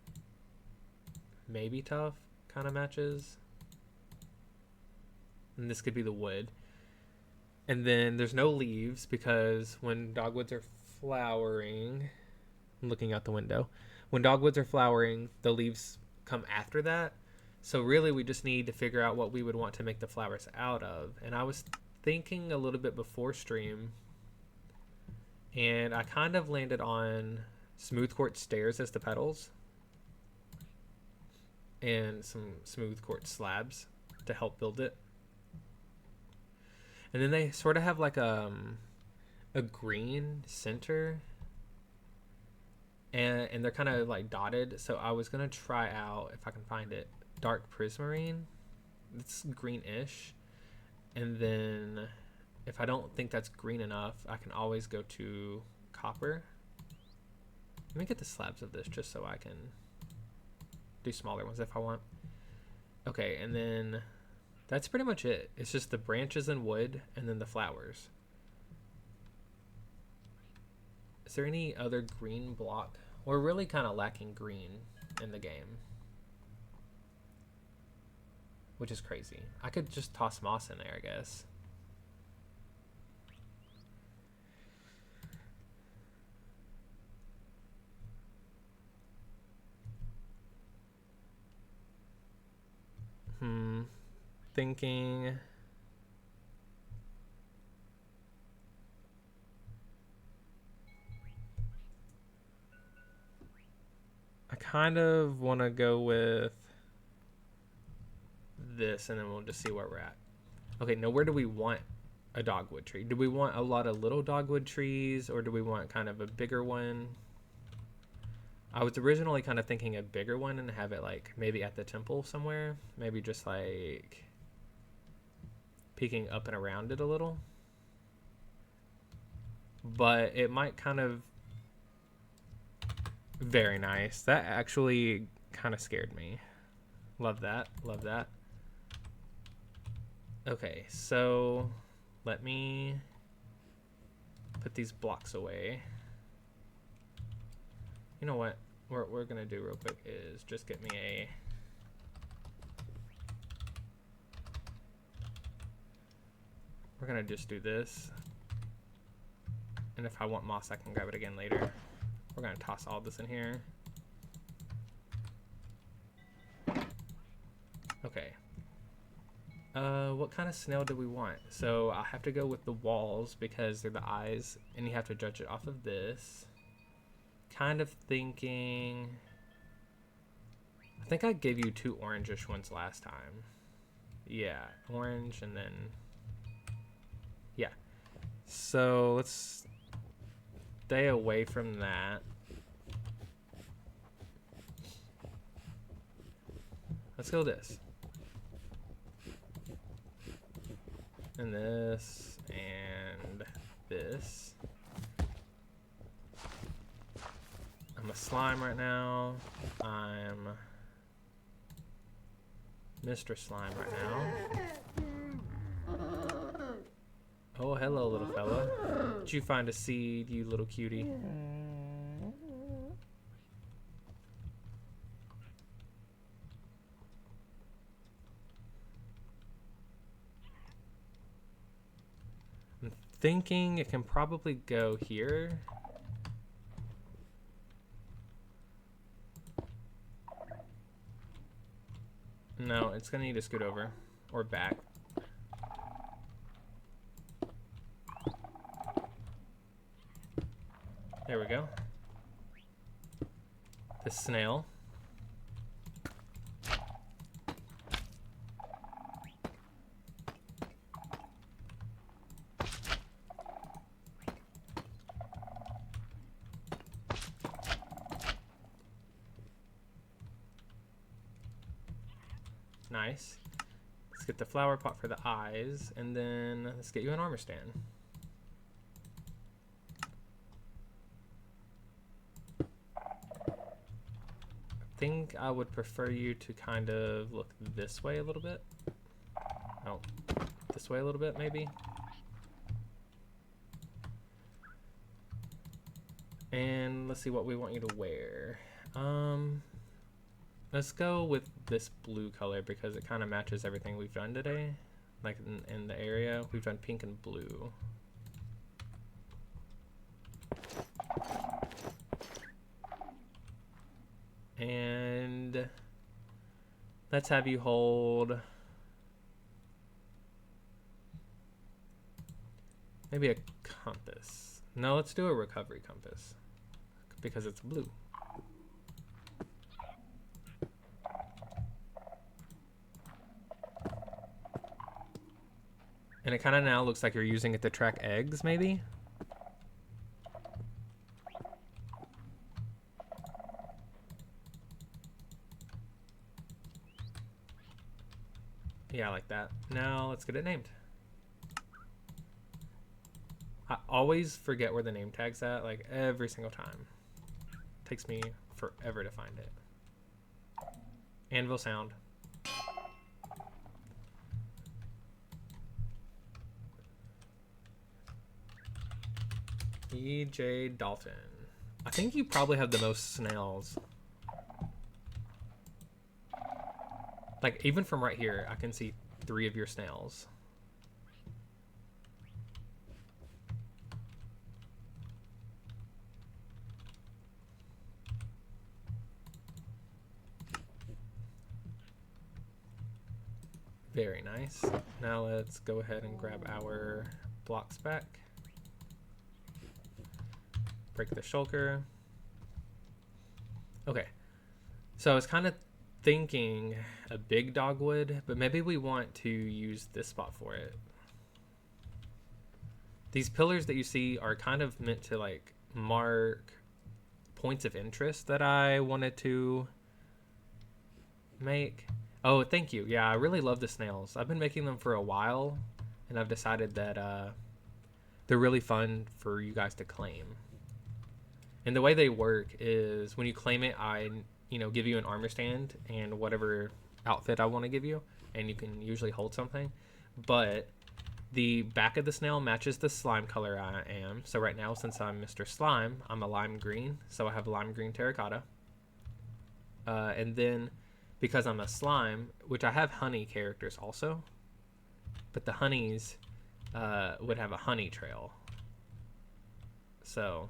Maybe tough kind of matches. And this could be the wood. And then there's no leaves because when dogwoods are flowering, I'm looking out the window. When dogwoods are flowering, the leaves come after that. So really we just need to figure out what we would want to make the flowers out of. And I was thinking a little bit before stream, and I kind of landed on smooth quartz stairs as the petals and some smooth quartz slabs to help build it. And then they sort of have like a green center, and they're kind of like dotted. So I was gonna try out, if I can find it, dark prismarine. It's greenish. And then if I don't think that's green enough, I can always go to copper. Let me get the slabs of this just so I can do smaller ones if I want. Okay, and then that's pretty much it. It's just the branches and wood and then the flowers. Is there any other green block? We're really kind of lacking green in the game, which is crazy. I could just toss moss in there, I guess. Thinking. I kind of want to go with this, and then we'll just see where we're at. Okay, now where do we want a dogwood tree? Do we want a lot of little dogwood trees, or do we want kind of a bigger one? I was originally kind of thinking a bigger one and have it like maybe at the temple somewhere. Maybe just like peeking up and around it a little. But it might kind of... Very nice. That actually kind of scared me. Love that. Love that. Okay, so let me put these blocks away. You know what we're gonna do real quick is just get me a... We're gonna just do this. And if I want moss, I can grab it again later. We're gonna toss all this in here. Okay. What kind of snail do we want? So I have to go with the walls because they're the eyes, and you have to judge it off of this. Kind of thinking... I think I gave you 2 orangish ones last time. Yeah, orange and then... Yeah. So let's stay away from that. Let's go this. and this, and this. I'm a slime right now. I'm Mr. Slime right now. Oh, hello, little fella. Did you find a seed, you little cutie? I'm thinking it can probably go here. No, it's gonna need to scoot over or back. There we go. The snail. Nice. Let's get the flower pot for the eyes, and then let's get you an armor stand. I think I would prefer you to kind of look this way a little bit. Oh, this way a little bit maybe. And let's see what we want you to wear. Let's go with this blue color because it kind of matches everything we've done today. Like in the area, we've done pink and blue. And let's have you hold maybe a compass. No, let's do a recovery compass because it's blue. And it kind of now looks like you're using it to track eggs, maybe? Yeah, I like that. Now let's get it named. I always forget where the name tag's at, like every single time. It takes me forever to find it. Anvil sound. E.J. Dalton. I think you probably have the most snails. Like, even from right here, I can see 3 of your snails. Very nice. Now let's go ahead and grab our blocks back. Break the shulker. Okay. So I was kind of thinking a big dogwood, but maybe we want to use this spot for it. These pillars that you see are kind of meant to like mark points of interest that I wanted to make. Oh, thank you. Yeah, I really love the snails. I've been making them for a while, and I've decided that they're really fun for you guys to claim. And the way they work is when you claim it, I give you an armor stand and whatever outfit I want to give you, and you can usually hold something. But the back of the snail matches the slime color I am. So right now, since I'm Mr. Slime, I'm a lime green, so I have lime green terracotta. And then because I'm a slime, which I have honey characters also, but the honeys would have a honey trail. So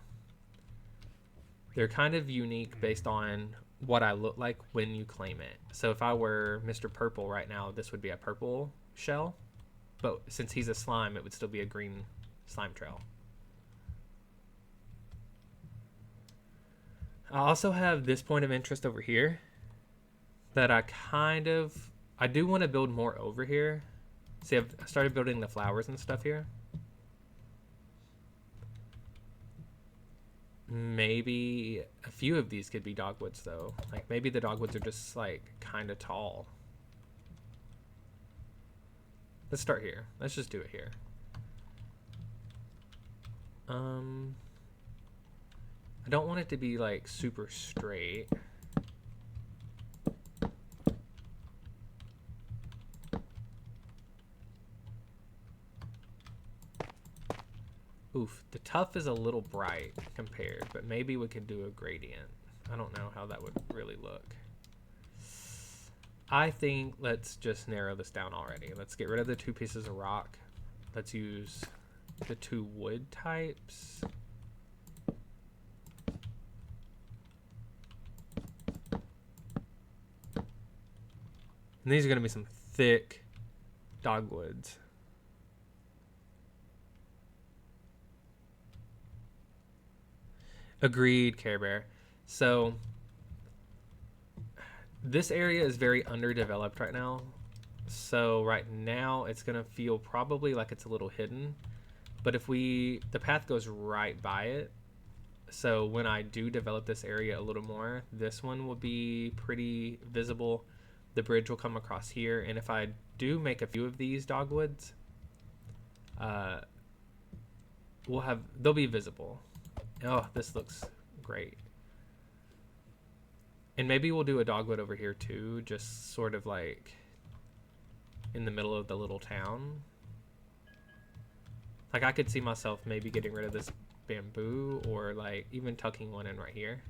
they're kind of unique based on what I look like when you claim it. So if I were Mr. Purple right now, this would be a purple shell. But since he's a slime, it would still be a green slime trail. I also have this point of interest over here that I do want to build more over here. See, I've started building the flowers and stuff here. Maybe a few of these could be dogwoods though. Like maybe the dogwoods are just like kind of tall. Let's start here. Let's just do it here. I don't want it to be like super straight. Oof, the tough is a little bright compared, but maybe we could do a gradient. I don't know how that would really look. I think let's just narrow this down already. Let's get rid of the 2 pieces of rock. Let's use the 2 wood types. And these are going to be some thick dogwoods. Agreed, Care Bear. So this area is very underdeveloped right now. So right now it's going to feel probably like it's a little hidden. But if the path goes right by it. So when I do develop this area a little more, this one will be pretty visible. The bridge will come across here. And if I do make a few of these dogwoods, they'll be visible. Oh, this looks great. And maybe we'll do a dogwood over here too, just sort of like in the middle of the little town. Like I could see myself maybe getting rid of this bamboo or like even tucking one in right here.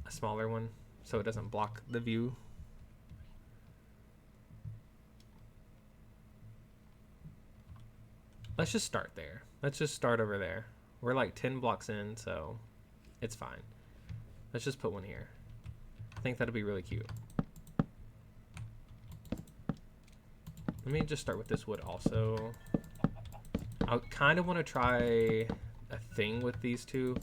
A smaller one so it doesn't block the view. Let's just start there. Let's just start over there. We're like 10 blocks in, so it's fine. Let's just put one here. I think that'll be really cute. Let me just start with this wood also. I kind of want to try a thing with these two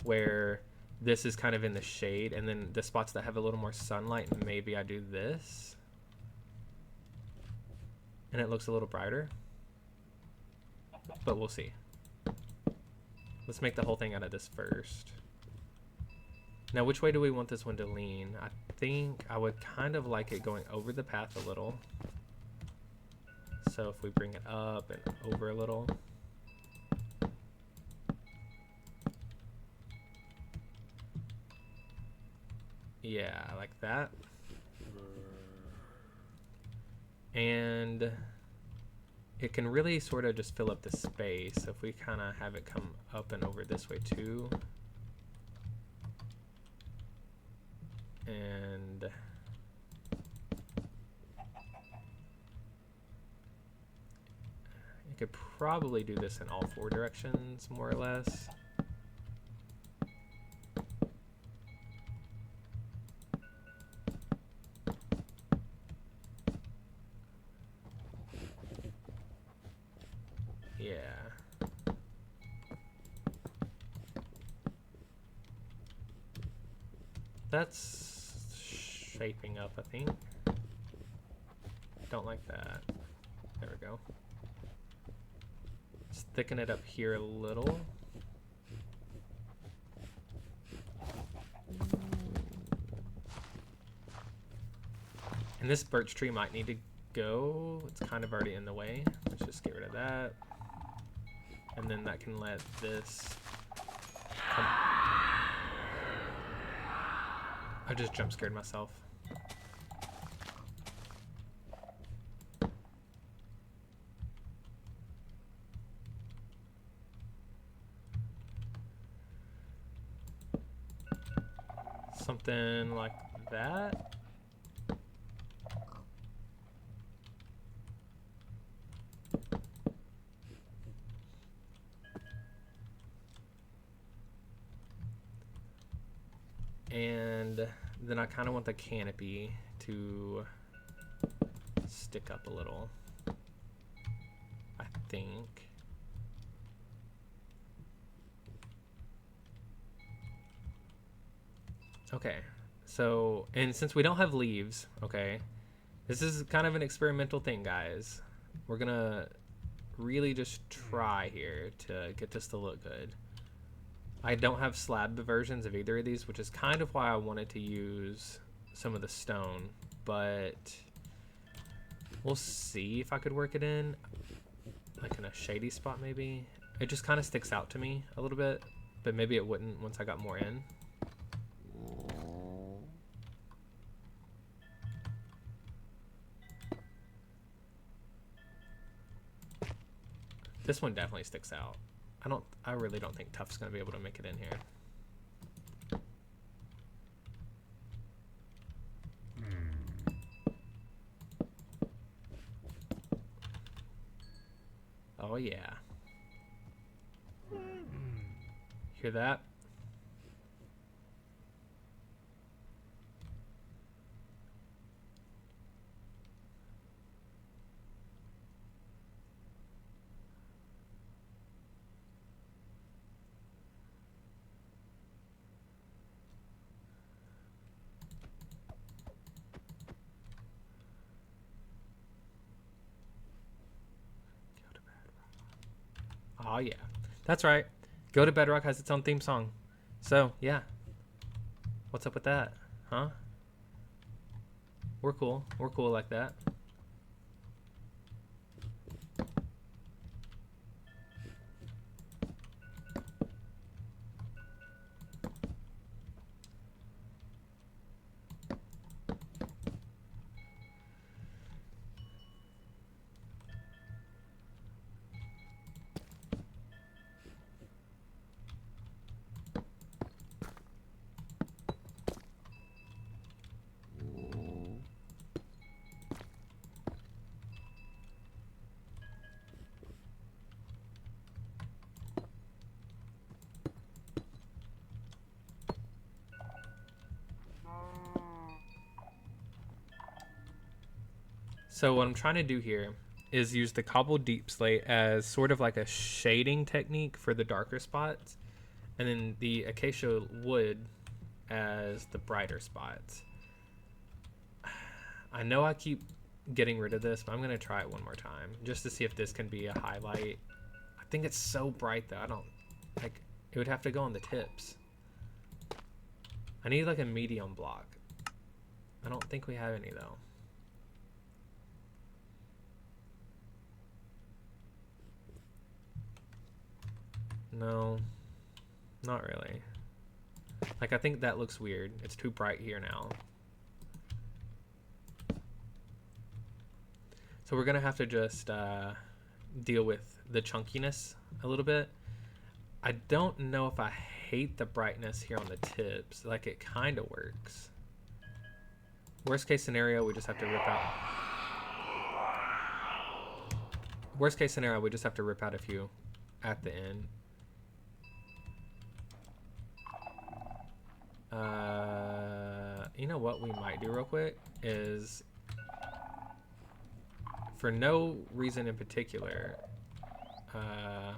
where this is kind of in the shade and then the spots that have a little more sunlight, maybe I do this. And it looks a little brighter. But we'll see. Let's make the whole thing out of this first. Now, which way do we want this one to lean? I think I would kind of like it going over the path a little. So if we bring it up and over a little. Yeah, like that. And it can really sort of just fill up the space if we kind of have it come up and over this way too. And you could probably do this in all 4 directions, more or less. Yeah. That's shaping up, I think. Don't like that. There we go. Let's thicken it up here a little. And this birch tree might need to go. It's kind of already in the way. Let's just get rid of that. And then that can let this come. I just jump scared myself. Something like that. And then I kind of want the canopy to stick up a little, I think. Okay, so, and since we don't have leaves, okay, this is kind of an experimental thing, guys. We're gonna really just try here to get this to look good. I don't have slab versions of either of these, which is kind of why I wanted to use some of the stone but we'll see if I could work it in, like in a shady spot maybe. It just kind of sticks out to me a little bit, but maybe it wouldn't once I got more in. This one definitely sticks out. I really don't think Tough's gonna be able to make it in here. Oh yeah. Hear that? Oh yeah, that's right. Gilded Bedrock has its own theme song. So yeah, what's up with that, huh? We're cool. We're cool like that. So what I'm trying to do here is use the cobbled deep slate as sort of like a shading technique for the darker spots, and then the acacia wood as the brighter spots. I know I keep getting rid of this, but I'm gonna try it one more time just to see if this can be a highlight. I think it's so bright though. I don't like it would have to go on the tips. I need like a medium block. I don't think we have any though. No, not really. Like, I think that looks weird. It's too bright here now. So we're gonna have to just deal with the chunkiness a little bit. I don't know if I hate the brightness here on the tips. Like, it kind of works. Worst case scenario, we just have to rip out. Worst case scenario, we just have to rip out a few at the end. You know what we might do real quick is, for no reason in particular, I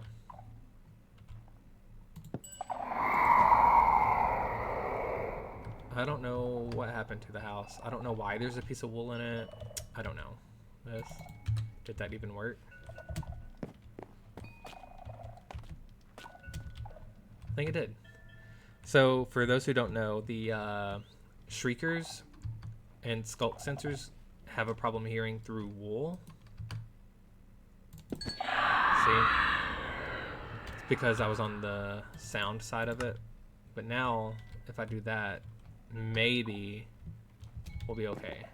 don't know what happened to the house. I don't know why there's a piece of wool in it. I don't know. Did that even work? I think it did. So for those who don't know, the shriekers and skulk sensors have a problem hearing through wool. See? It's because I was on the sound side of it. But now, if I do that, maybe we'll be okay.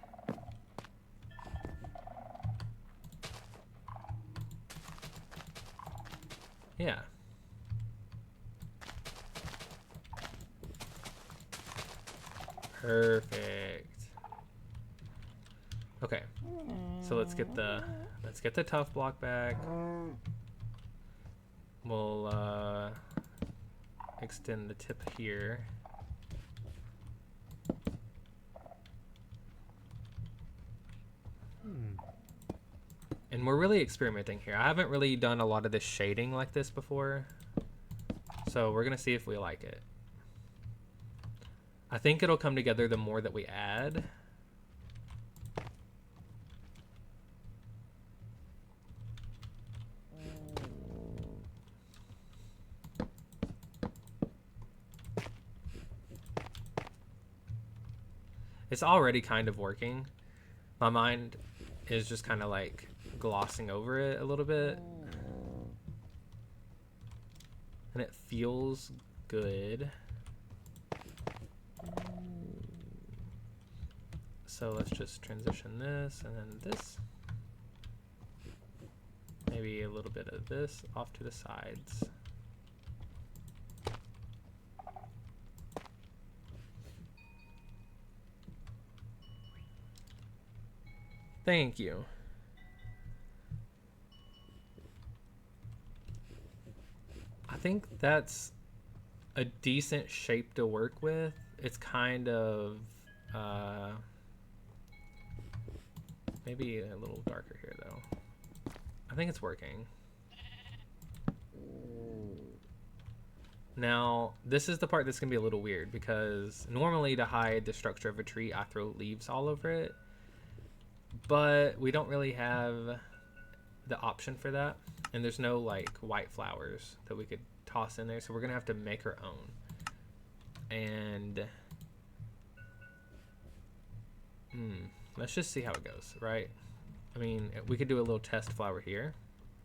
Yeah. Perfect. Okay. So let's get the tough block back. We'll extend the tip here. And we're really experimenting here. I haven't really done a lot of this shading like this before. So we're gonna see if we like it. I think it'll come together the more that we add. It's already kind of working. My mind is just kind of like glossing over it a little bit. And it feels good. So let's just transition this and then this. Maybe a little bit of this off to the sides. Thank you. I think that's a decent shape to work with. It's kind of maybe a little darker here though. I think it's working. Now, this is the part that's gonna be a little weird because normally to hide the structure of a tree, I throw leaves all over it, but we don't really have the option for that, and there's no like white flowers that we could toss in there, so we're gonna have to make our own. And let's just see how it goes, right? I mean, we could do a little test flower here.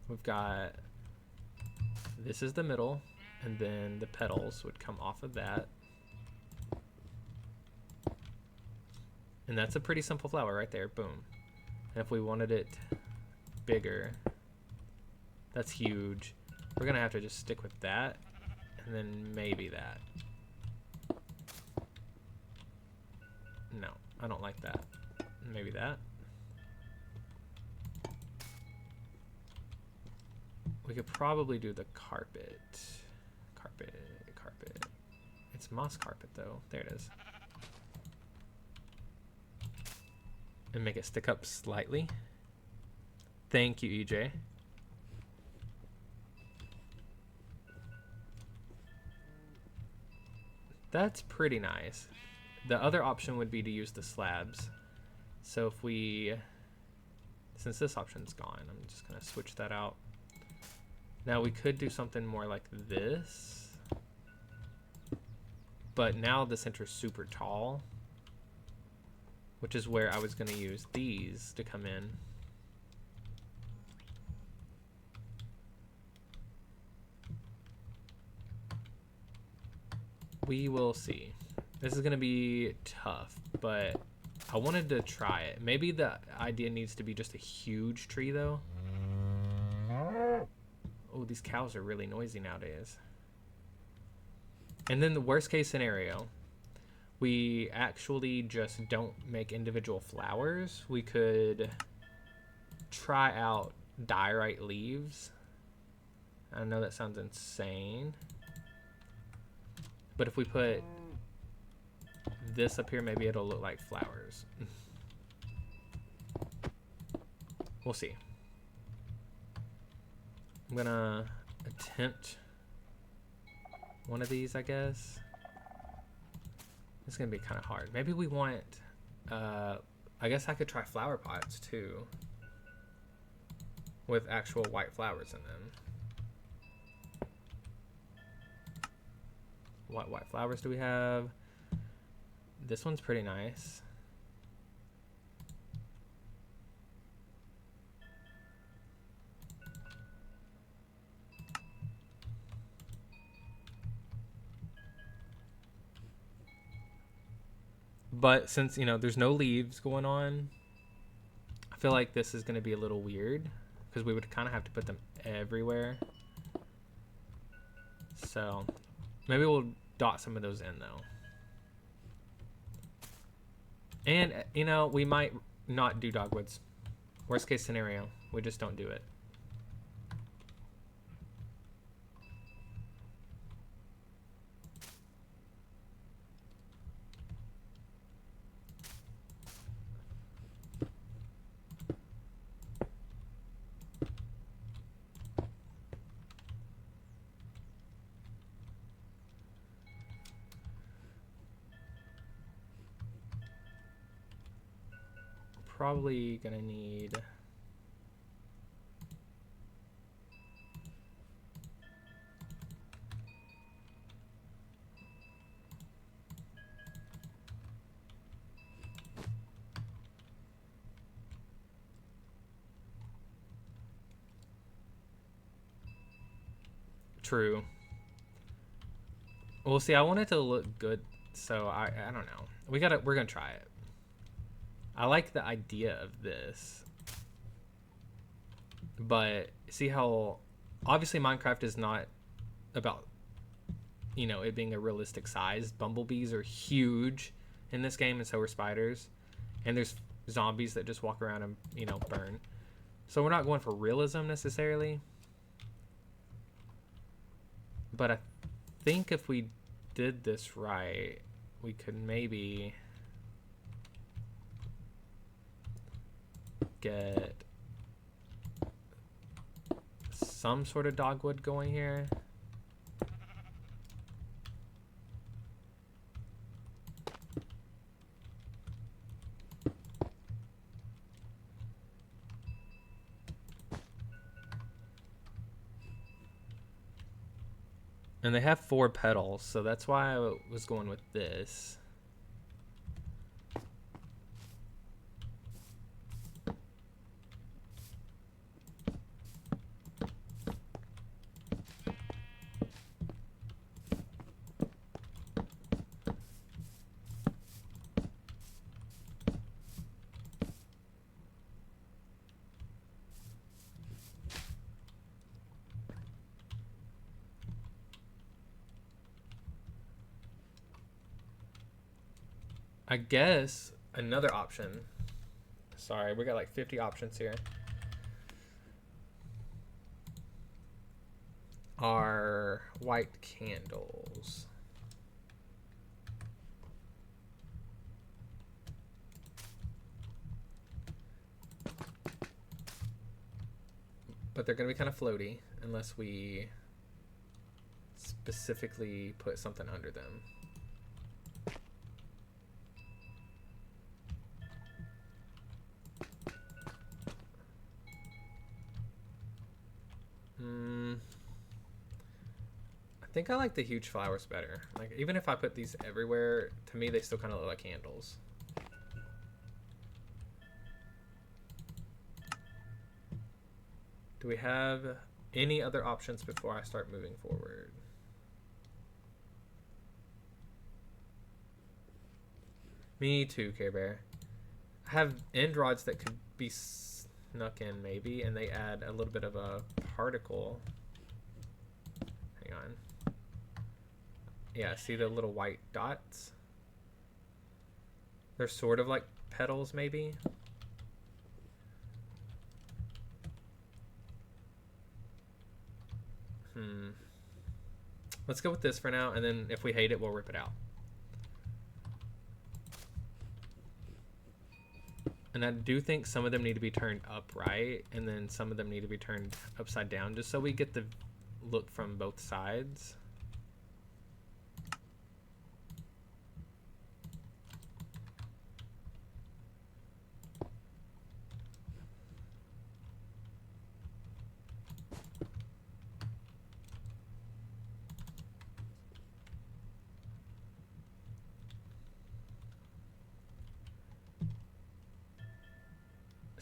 We've got, this is the middle, and then the petals would come off of that. And that's a pretty simple flower right there, boom. And if we wanted it bigger, that's huge. We're gonna have to just stick with that, and then maybe that. No, I don't like that. Maybe that. We could probably do the carpet. Carpet. It's moss carpet though. There it is. And make it stick up slightly. Thank you, EJ. That's pretty nice. The other option would be to use the slabs. So if we, since this option's gone, I'm just gonna switch that out. Now we could do something more like this, but now the center's super tall, which is where I was gonna use these to come in. We will see. This is gonna be tough, but I wanted to try it. Maybe the idea needs to be just a huge tree though. Oh, these cows are really noisy nowadays. And then the worst case scenario, we actually just don't make individual flowers. We could try out diorite leaves. I know that sounds insane, but if we put this up here, maybe it'll look like flowers. We'll see. I'm gonna attempt one of these, I guess. It's gonna be kind of hard. Maybe we want, I guess I could try flower pots too, with actual white flowers in them. What white flowers do we have? This one's pretty nice. But since, you know, there's no leaves going on, I feel like this is going to be a little weird because we would kind of have to put them everywhere. So maybe we'll dot some of those in though. And, you know, we might not do dogwoods. Worst case scenario, we just don't do it. Probably gonna need True. Well, see, I want it to look good, so I don't know. We're gonna try it. I like the idea of this, but see how obviously Minecraft is not about, you know, it being a realistic size. Bumblebees are huge in this game, and so are spiders, and there's zombies that just walk around and, you know, burn. So we're not going for realism necessarily, but I think if we did this right, we could maybe get some sort of dogwood going here. And they have 4 petals, so that's why I was going with this. I guess another option. Sorry, we got like 50 options here. Are white candles. But they're going to be kind of floaty unless we specifically put something under them. I think I like the huge flowers better. Like, even if I put these everywhere, to me they still kind of look like candles. Do we have any other options before I start moving forward? Me too, Care Bear. I have end rods that could be snuck in maybe, and they add a little bit of a particle. Hang on. Yeah, see the little white dots? They're sort of like petals maybe. Let's go with this for now, and then if we hate it, we'll rip it out. And I do think some of them need to be turned upright, and then some of them need to be turned upside down, just so we get the look from both sides.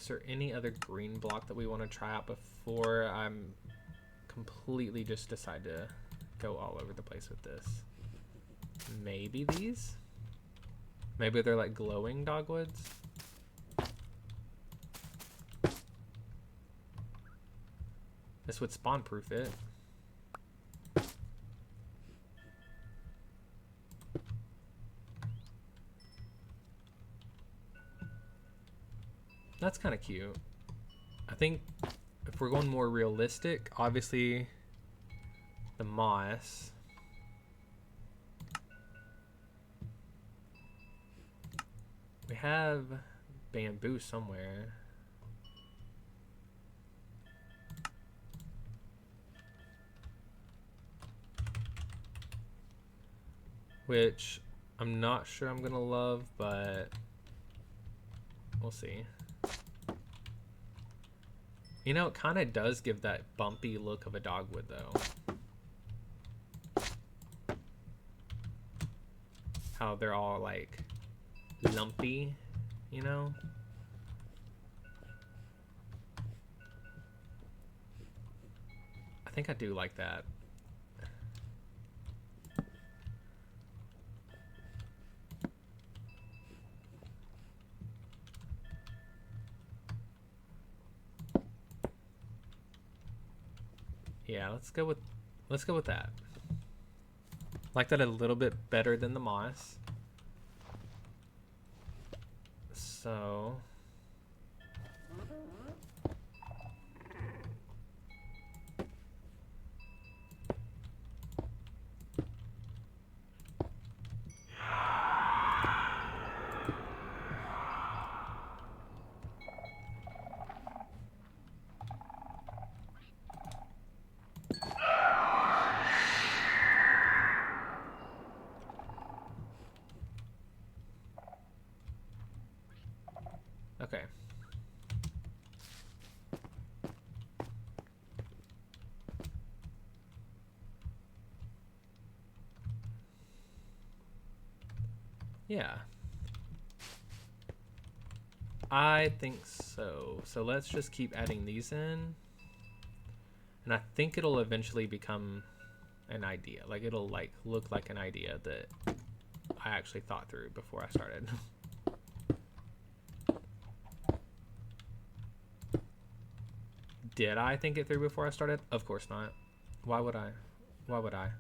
Is there any other green block that we want to try out before I'm completely just decide to go all over the place with this? Maybe these? Maybe they're like glowing dogwoods? This would spawn proof it. That's kind of cute. I think if we're going more realistic, obviously the moss. We have bamboo somewhere. Which I'm not sure I'm gonna love, but we'll see. You know, it kind of does give that bumpy look of a dogwood, though. How they're all, like, lumpy, you know? I think I do like that. Yeah, let's go with that. Like that a little bit better than the moss. So okay. Yeah. I think so. So let's just keep adding these in. And I think it'll eventually become an idea. Like it'll like look like an idea that I actually thought through before I started. Did I think it through before I started? Of course not. Why would I? Why would I?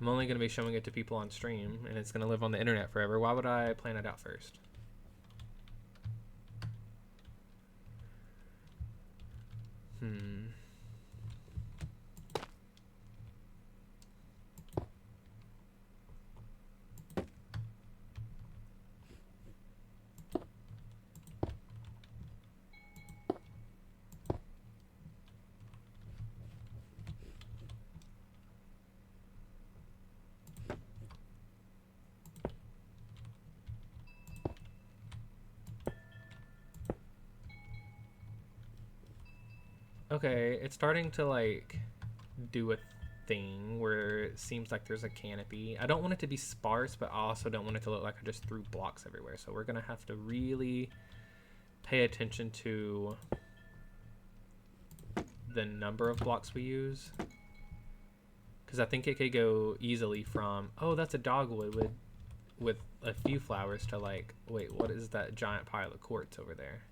I'm only going to be showing it to people on stream, and it's going to live on the internet forever. Why would I plan it out first? Okay, it's starting to like do a thing where it seems like there's a canopy. I don't want it to be sparse, but I also don't want it to look like I just threw blocks everywhere. So we're gonna have to really pay attention to the number of blocks we use, because I think it could go easily from, oh, that's a dogwood with a few flowers, to like, wait, what is that giant pile of quartz over there?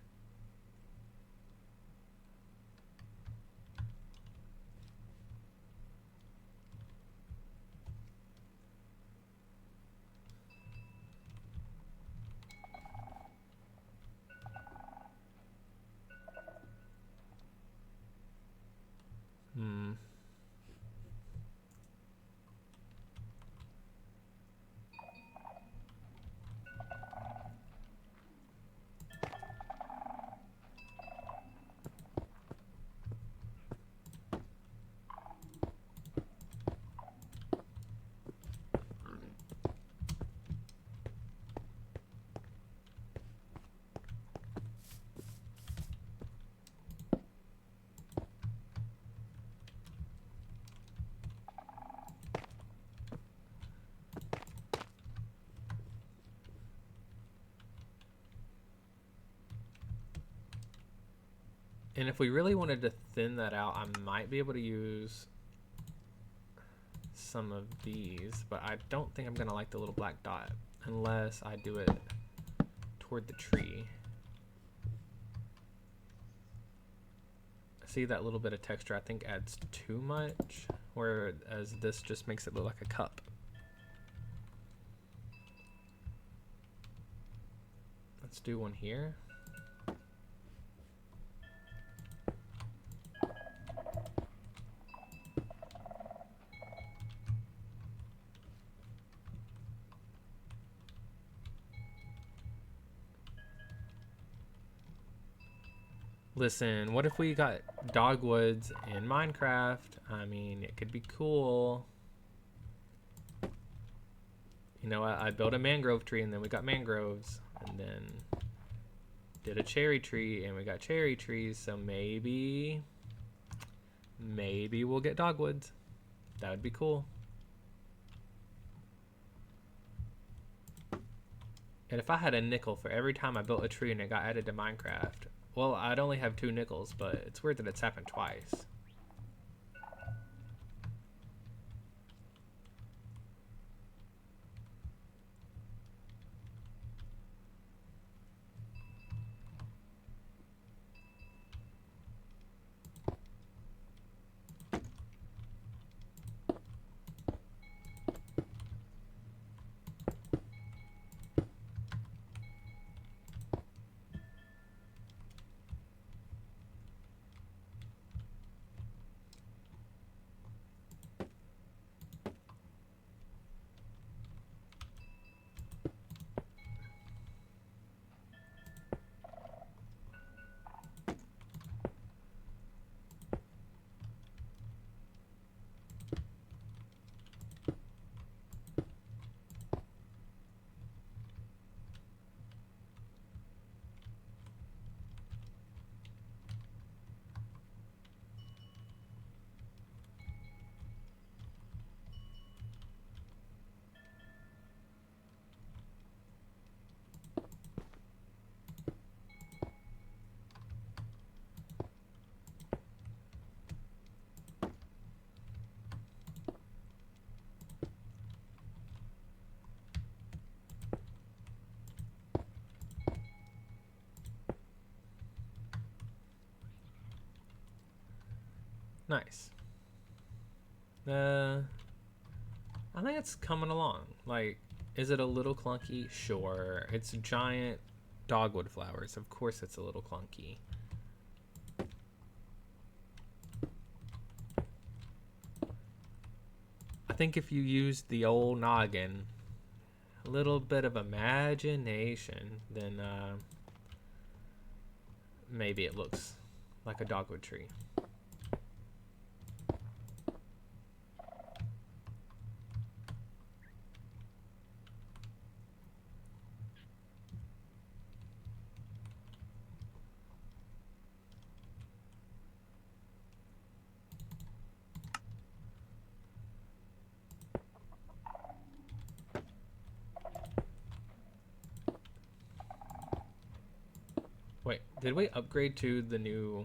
And if we really wanted to thin that out, I might be able to use some of these, but I don't think I'm gonna like the little black dot unless I do it toward the tree. See, that little bit of texture I think adds too much, whereas this just makes it look like a cup. Let's do one here. Listen, what if we got dogwoods in Minecraft? I mean, it could be cool. You know, I built a mangrove tree and then we got mangroves, and then did a cherry tree and we got cherry trees. So maybe we'll get dogwoods. That would be cool. And if I had a nickel for every time I built a tree and it got added to Minecraft, well, I'd only have 2 nickels, but it's weird that it's happened twice. Nice. I think it's coming along. Like, is it a little clunky? Sure. It's giant dogwood flowers. Of course it's a little clunky. I think if you use the old noggin, a little bit of imagination, then maybe it looks like a dogwood tree. Wait, did we upgrade to the new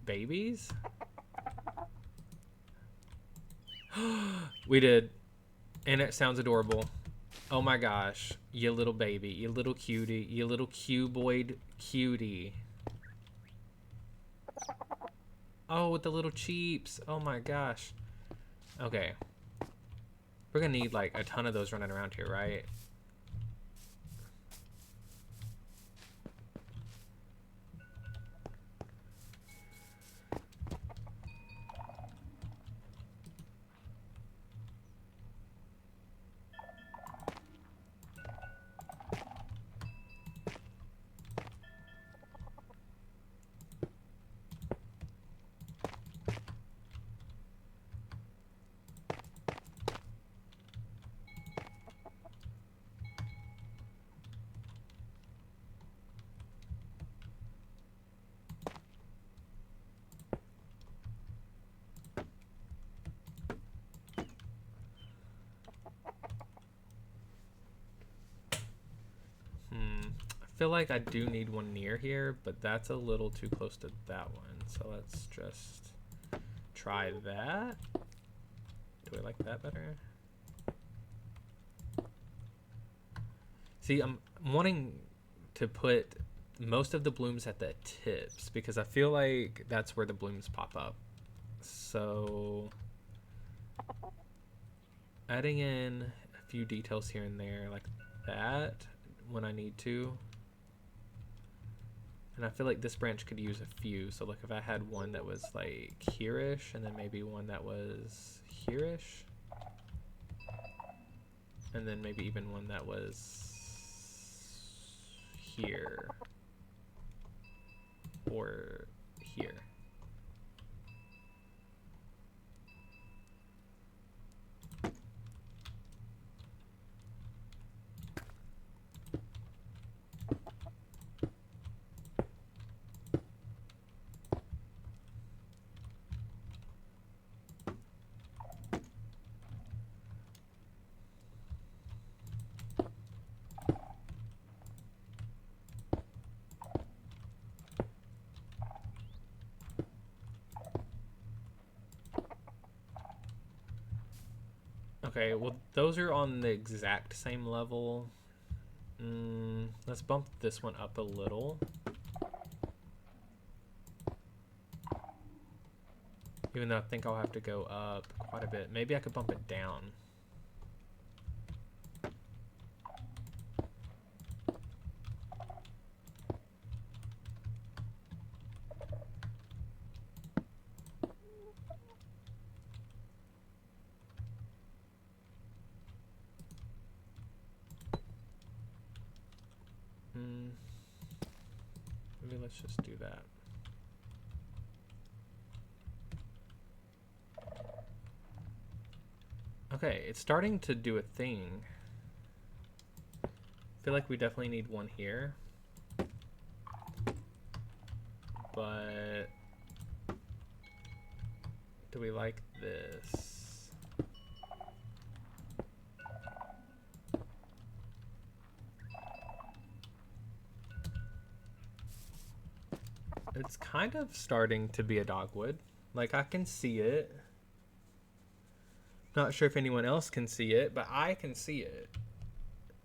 babies? We did. And it sounds adorable. Oh my gosh. You little baby. You little cutie. You little cuboid cutie. Oh, with the little cheeps. Oh my gosh. Okay. We're gonna need like a ton of those running around here, right? I feel like I do need one near here, but that's a little too close to that one. So let's just try that. Do I like that better? See, I'm wanting to put most of the blooms at the tips because I feel like that's where the blooms pop up. So adding in a few details here and there like that when I need to. And I feel like this branch could use a few. So like if I had one that was like here-ish and then maybe one that was here-ish. And then maybe even one that was here. Or here. Okay, well, those are on the exact same level. Let's bump this one up a little. Even though I think I'll have to go up quite a bit. Maybe I could bump it down. Maybe let's just do that. Okay, it's starting to do a thing. I feel like we definitely need one here. But do we like this? It's kind of starting to be a dogwood. Like, I can see it. Not sure if anyone else can see it, but I can see it.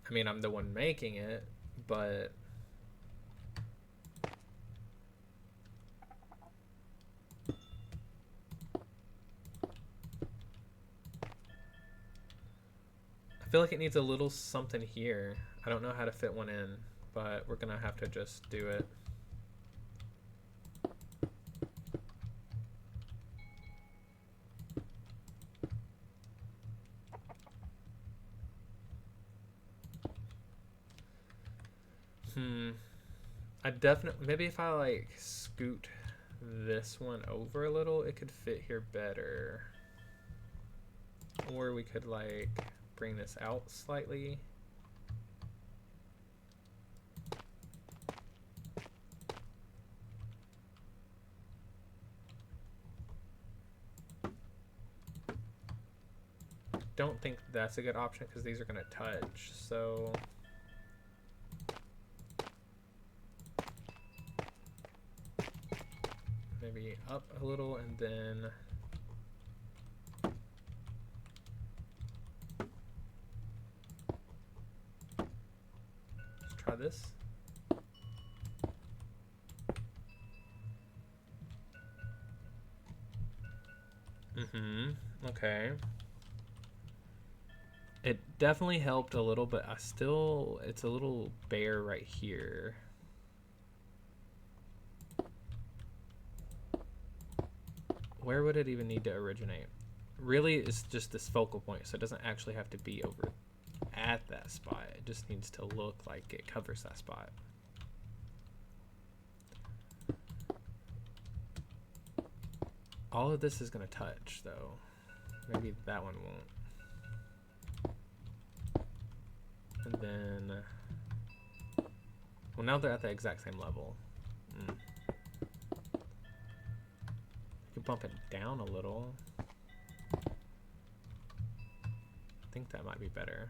I mean, I'm the one making it, but... I feel like it needs a little something here. I don't know how to fit one in, but we're gonna have to just do it. I definitely, maybe if I like scoot this one over a little, it could fit here better. Or we could like bring this out slightly. Don't think that's a good option because these are going to touch. So maybe up a little and then let's try this. Okay. It definitely helped a little, but it's a little bare right here. Where would it even need to originate? Really, it's just this focal point, so it doesn't actually have to be over at that spot. It just needs to look like it covers that spot. All of this is going to touch, though. Maybe that one won't. And then, well, now they're at the exact same level. I could bump it down a little. I think that might be better.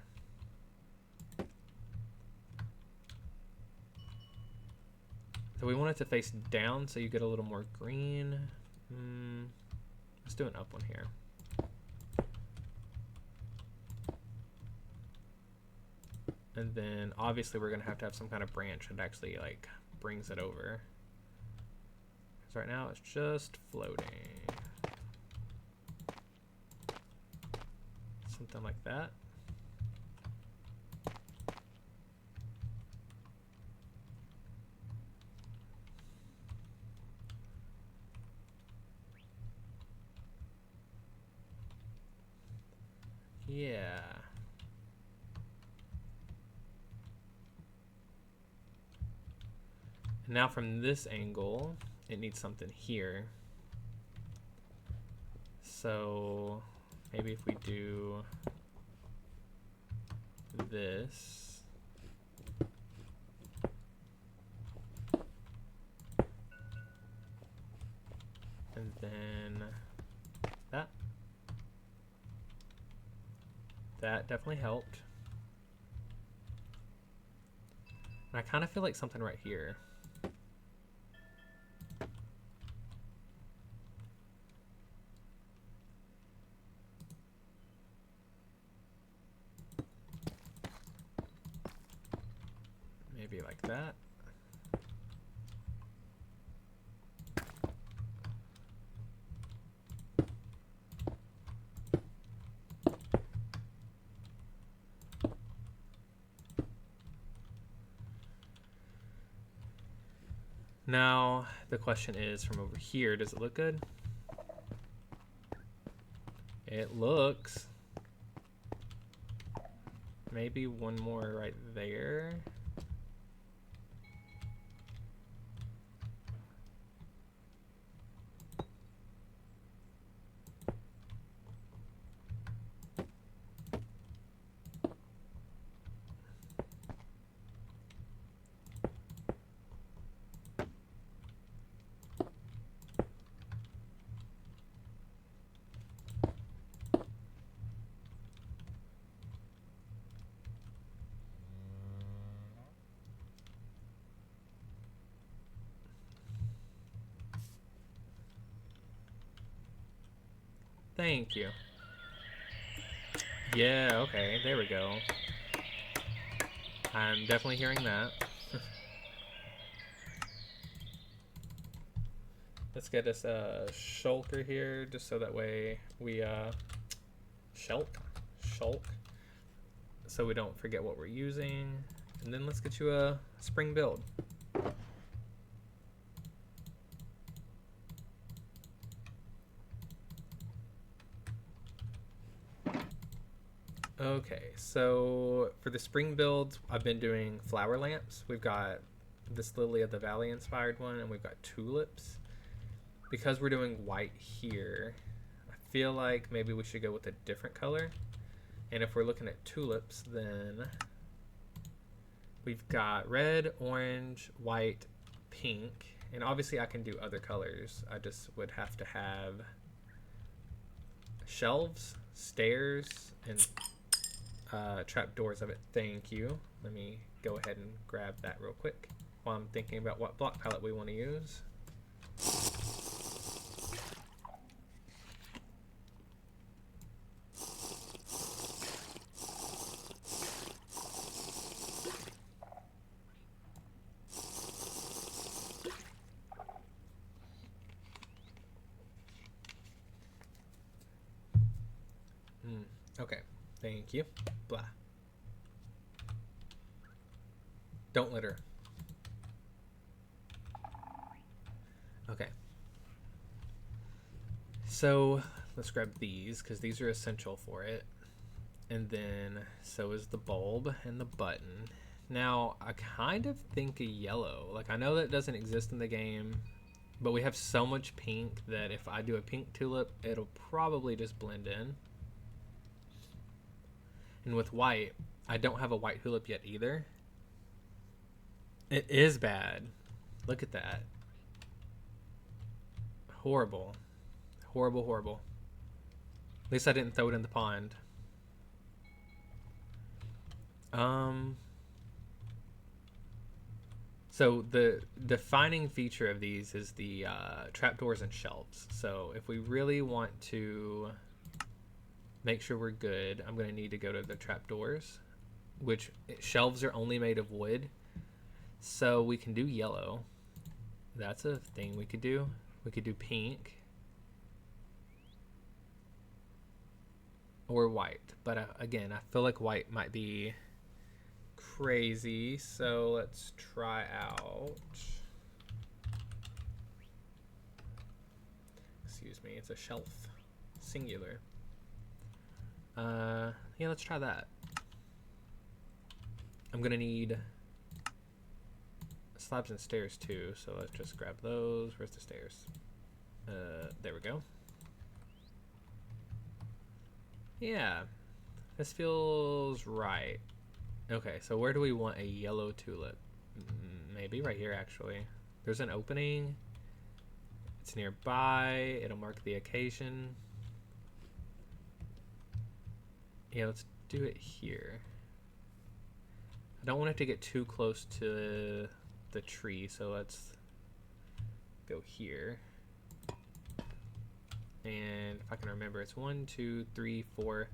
So we want it to face down so you get a little more green. Let's do an up one here. And then obviously we're gonna have to have some kind of branch that actually like brings it over. Because right now it's just floating. Something like that. Yeah. And now from this angle, it needs something here. So maybe if we do this. And then that. That definitely helped. And I kind of feel like something right here. Maybe like that. Now, the question is, from over here, does it look good? It looks. Maybe one more right there. Thank you. Yeah, okay, there we go. I'm definitely hearing that. Let's get us a shulker here, just so that way we, shulk? so we don't forget what we're using. And then let's get you a spring build. Okay, so for the spring builds, I've been doing flower lamps. We've got this Lily of the Valley inspired one, and we've got tulips. Because we're doing white here, I feel like maybe we should go with a different color. And if we're looking at tulips, then we've got red, orange, white, pink, and obviously I can do other colors. I just would have to have shelves, stairs, and trapdoors of it. Thank you. Let me go ahead and grab that real quick while I'm thinking about what block palette we want to use. Okay, thank you. Blah. Don't litter. Okay. So let's grab these because these are essential for it. And then so is the bulb and the button. Now I kind of think a yellow. Like I know that doesn't exist in the game, but we have so much pink that if I do a pink tulip, it'll probably just blend in. And with white, I don't have a white tulip yet either. It is bad. Look at that. Horrible. Horrible, horrible. At least I didn't throw it in the pond. So the defining feature of these is the trapdoors and shelves. So if we really want to make sure we're good, I'm going to need to go to the trapdoors, which shelves are only made of wood. So we can do yellow. That's a thing we could do. We could do pink. Or white. But again, I feel like white might be crazy. So let's try out. Excuse me, it's a shelf. Singular. Yeah, let's try that. I'm gonna need slabs and stairs too, so let's just grab those. Where's the stairs? There we go. Yeah, this feels right. Okay, so where do we want a yellow tulip? Maybe right here, actually. There's an opening. It's nearby. It'll mark the occasion. Yeah, let's do it here. I don't want it to get too close to the tree, so let's go here. And if I can remember, it's 1, 2, 3, 4,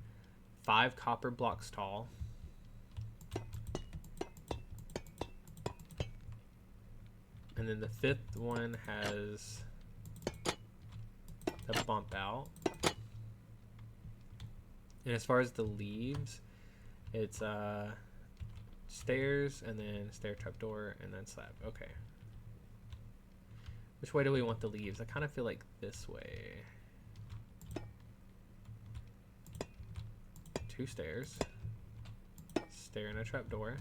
5 copper blocks tall. And then the 5th one has the bump out. And as far as the leaves, it's stairs and then stair trapdoor and then slab. Okay. Which way do we want the leaves? I kind of feel like this way. 2 stairs. Stair and a trapdoor.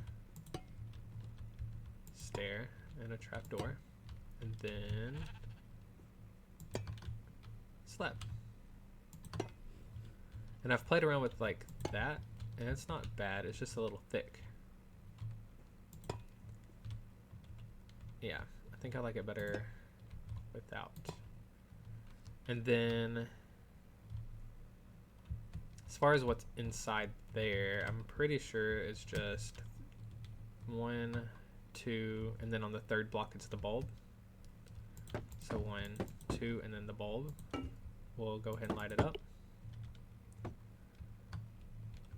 Stair and a trapdoor. And then slab. And I've played around with like that, and it's not bad. It's just a little thick. Yeah, I think I like it better without. And then as far as what's inside there, I'm pretty sure it's just 1, 2, and then on the 3rd block it's the bulb. So 1, 2, and then the bulb. We'll go ahead and light it up.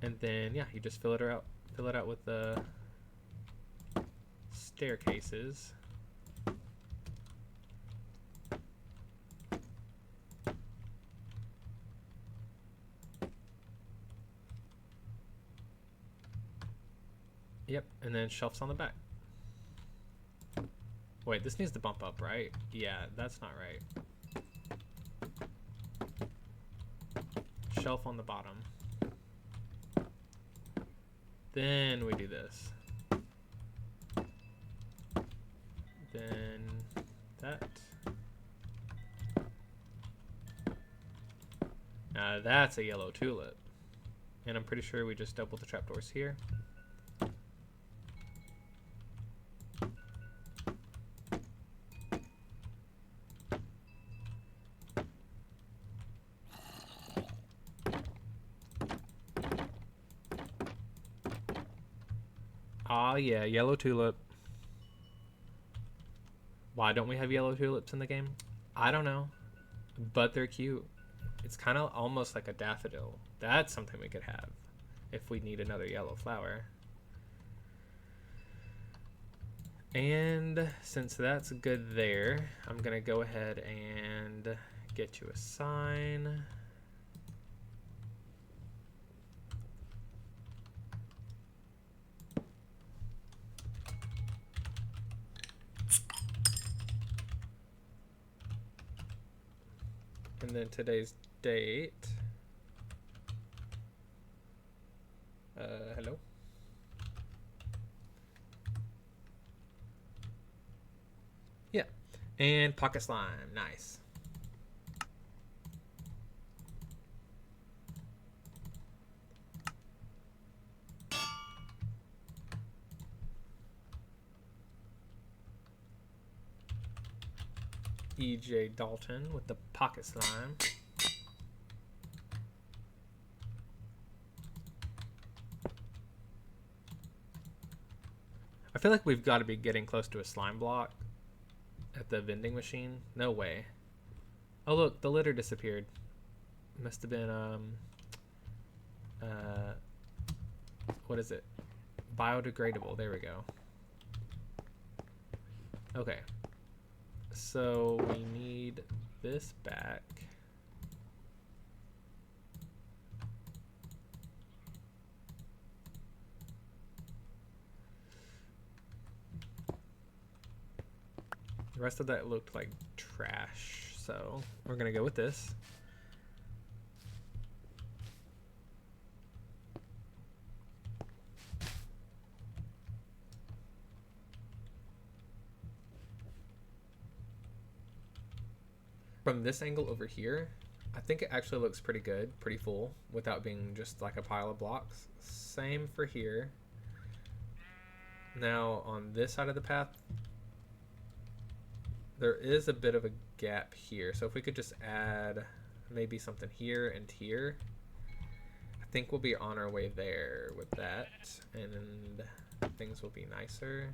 And then yeah, you just fill it out with the staircases. Yep, and then shelves on the back. Wait, this needs to bump up, right? Yeah, that's not right. Shelf on the bottom. Then we do this. Then that. Now that's a yellow tulip. And I'm pretty sure we just double the trapdoors here. Ah, yeah, yellow tulip. Why don't we have yellow tulips in the game? I don't know, but they're cute. It's kind of almost like a daffodil. That's something we could have if we need another yellow flower. And since that's good there, I'm gonna go ahead and get you a sign. And then today's date. Hello? Yeah. And pocket slime. Nice. EJ Dalton with the pocket slime. I feel like we've got to be getting close to a slime block at the vending machine. No way. Oh look, the litter disappeared. Must have been what is it? Biodegradable. There we go. Okay. So we need this back. The rest of that looked like trash, so we're gonna go with this. From this angle over here, I think it actually looks pretty good, pretty full, without being just like a pile of blocks. Same for here. Now on this side of the path, there is a bit of a gap here. So if we could just add maybe something here and here, I think we'll be on our way there with that, and things will be nicer.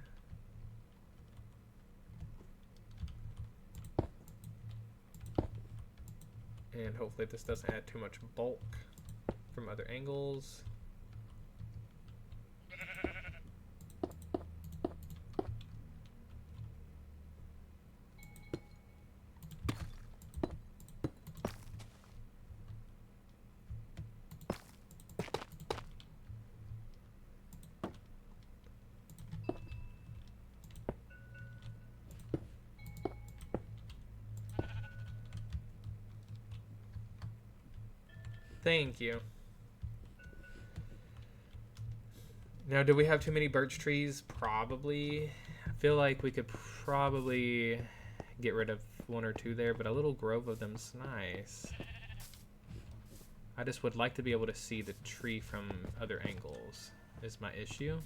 And hopefully this doesn't add too much bulk from other angles. Thank you. Now, do we have too many birch trees? Probably. I feel like we could probably get rid of one or two there, but a little grove of them's nice. I just would like to be able to see the tree from other angles is my issue.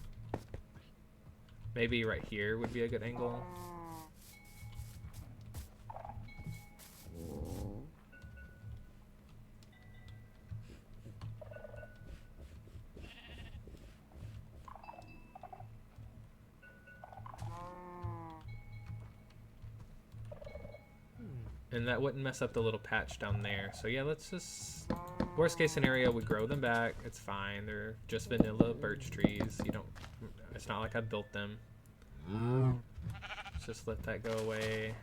Maybe right here would be a good angle. And that wouldn't mess up the little patch down there. So yeah, let's just, worst case scenario, we grow them back. It's fine. They're just vanilla birch trees. You don't, it's not like I built them. Let's just let that go away.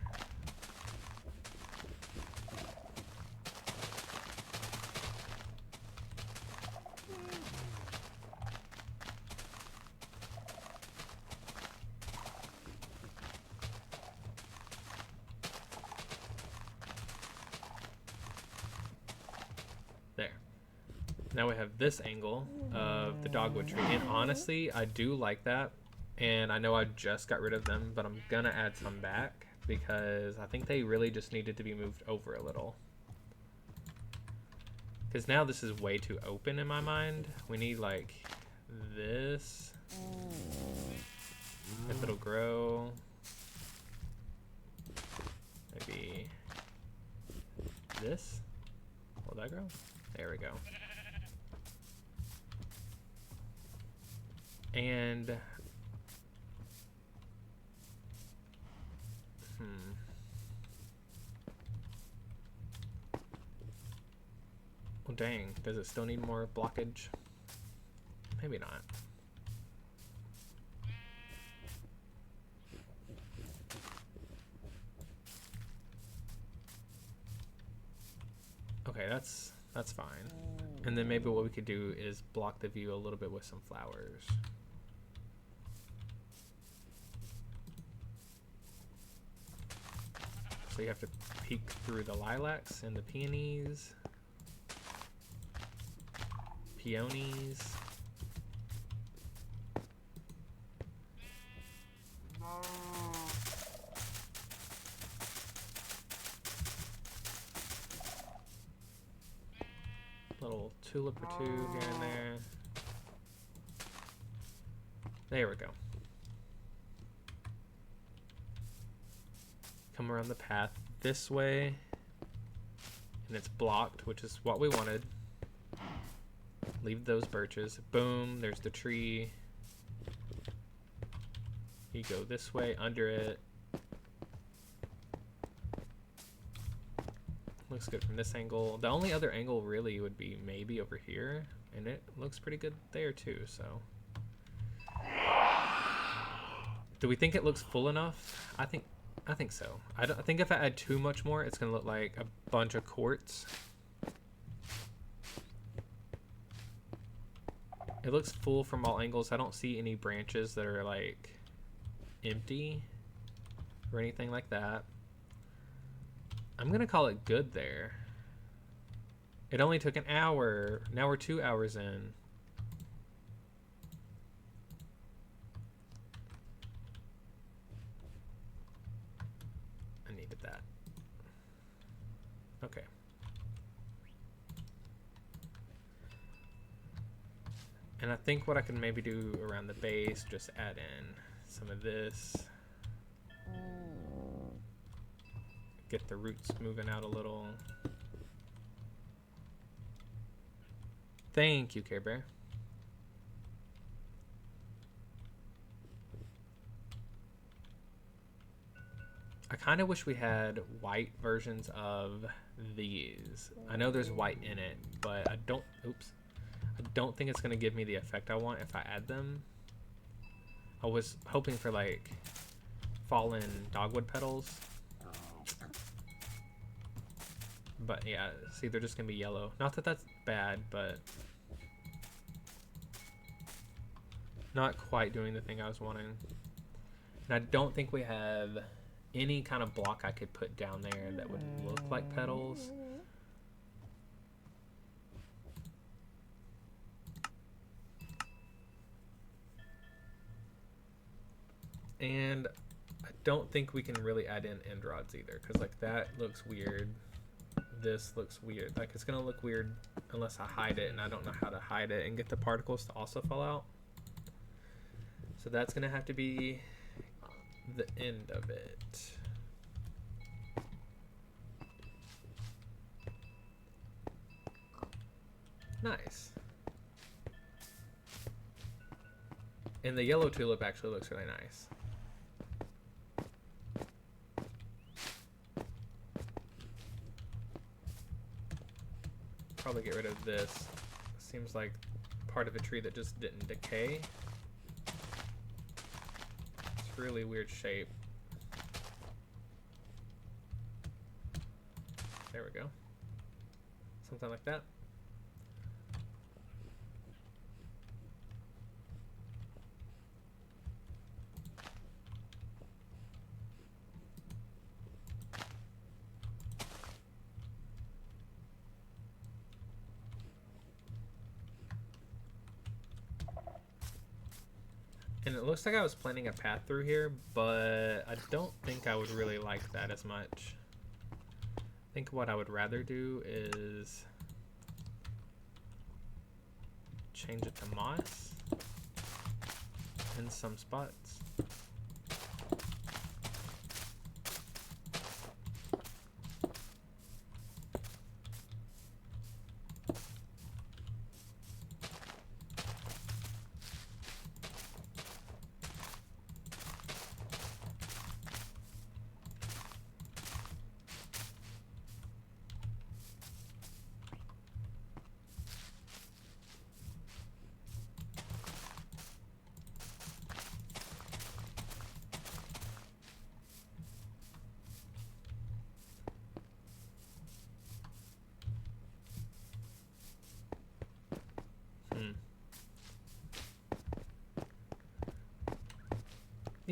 Now we have this angle of the dogwood tree, and honestly, I do like that. And I know I just got rid of them, but I'm gonna add some back because I think they really just needed to be moved over a little. Because now this is way too open in my mind. We need like this. If it'll grow. Maybe this. Will that grow? There we go. And well, dang, does it still need more blockage? Maybe not. Okay, that's fine. And then maybe what we could do is block the view a little bit with some flowers. So you have to peek through the lilacs and the peonies. Peonies. Little tulip or two here and there. There we go. Come around the path this way. And it's blocked, which is what we wanted. Leave those birches. Boom, there's the tree. You go this way, under it. Looks good from this angle. The only other angle really would be maybe over here. And it looks pretty good there too, so. Do we think it looks full enough? I think so. I think if I add too much more, it's gonna look like a bunch of quartz. It looks full from all angles. I don't see any branches that are like empty or anything like that. I'm gonna call it good there. It only took an hour. Now we're 2 hours in. I needed that. Okay. And I think what I can maybe do around the base, just add in some of this. Get the roots moving out a little. Thank you, Care Bear. I kind of wish we had white versions of these. I know there's white in it, but I don't think it's gonna give me the effect I want if I add them. I was hoping for like fallen dogwood petals. But yeah, see, they're just gonna be yellow. Not that that's bad, but not quite doing the thing I was wanting. And I don't think we have any kind of block I could put down there that would look like petals. And I don't think we can really add in end rods either, because like that looks weird. This looks weird. Like it's gonna look weird unless I hide it, and I don't know how to hide it and get the particles to also fall out. So that's gonna have to be the end of it. Nice. And the yellow tulip actually looks really nice. Probably get rid of this. Seems like part of a tree that just didn't decay. It's really weird shape. There we go. Something like that. And it looks like I was planning a path through here, but I don't think I would really like that as much. I think what I would rather do is change it to moss in some spots.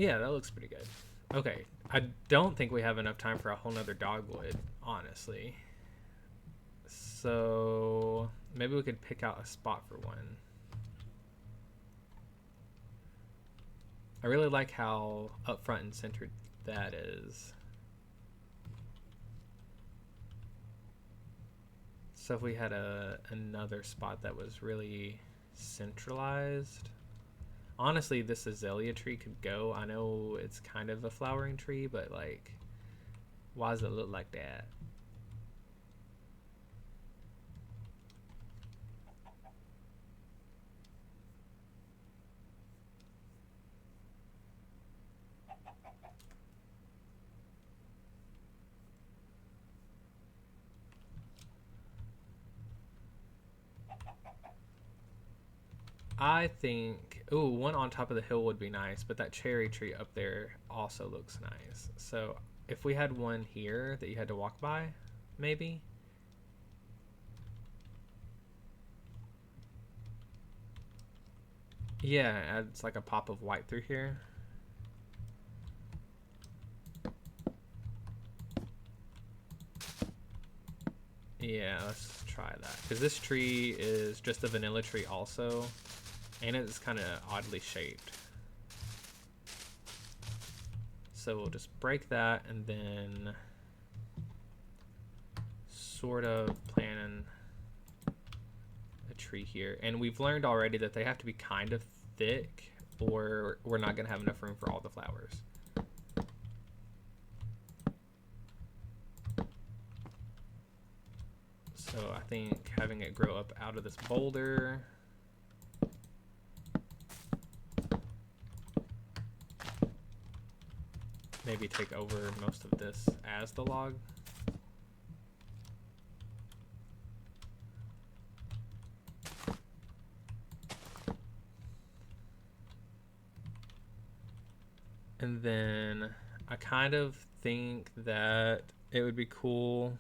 Yeah, that looks pretty good. Okay, I don't think we have enough time for a whole nother dogwood, honestly. So maybe we could pick out a spot for one. I really like how up front and centered that is. So if we had another spot that was really centralized. Honestly, this azalea tree could go. I know it's kind of a flowering tree, but like, why does it look like that? I think, ooh, one on top of the hill would be nice, but that cherry tree up there also looks nice. So if we had one here that you had to walk by, maybe. Yeah, adds like a pop of white through here. Yeah, let's try that. Because this tree is just a vanilla tree also. And it's kind of oddly shaped. So we'll just break that and then sort of plan a tree here. And we've learned already that they have to be kind of thick or we're not going to have enough room for all the flowers. So I think having it grow up out of this boulder. Maybe take over most of this as the log. And then I kind of think that it would be cool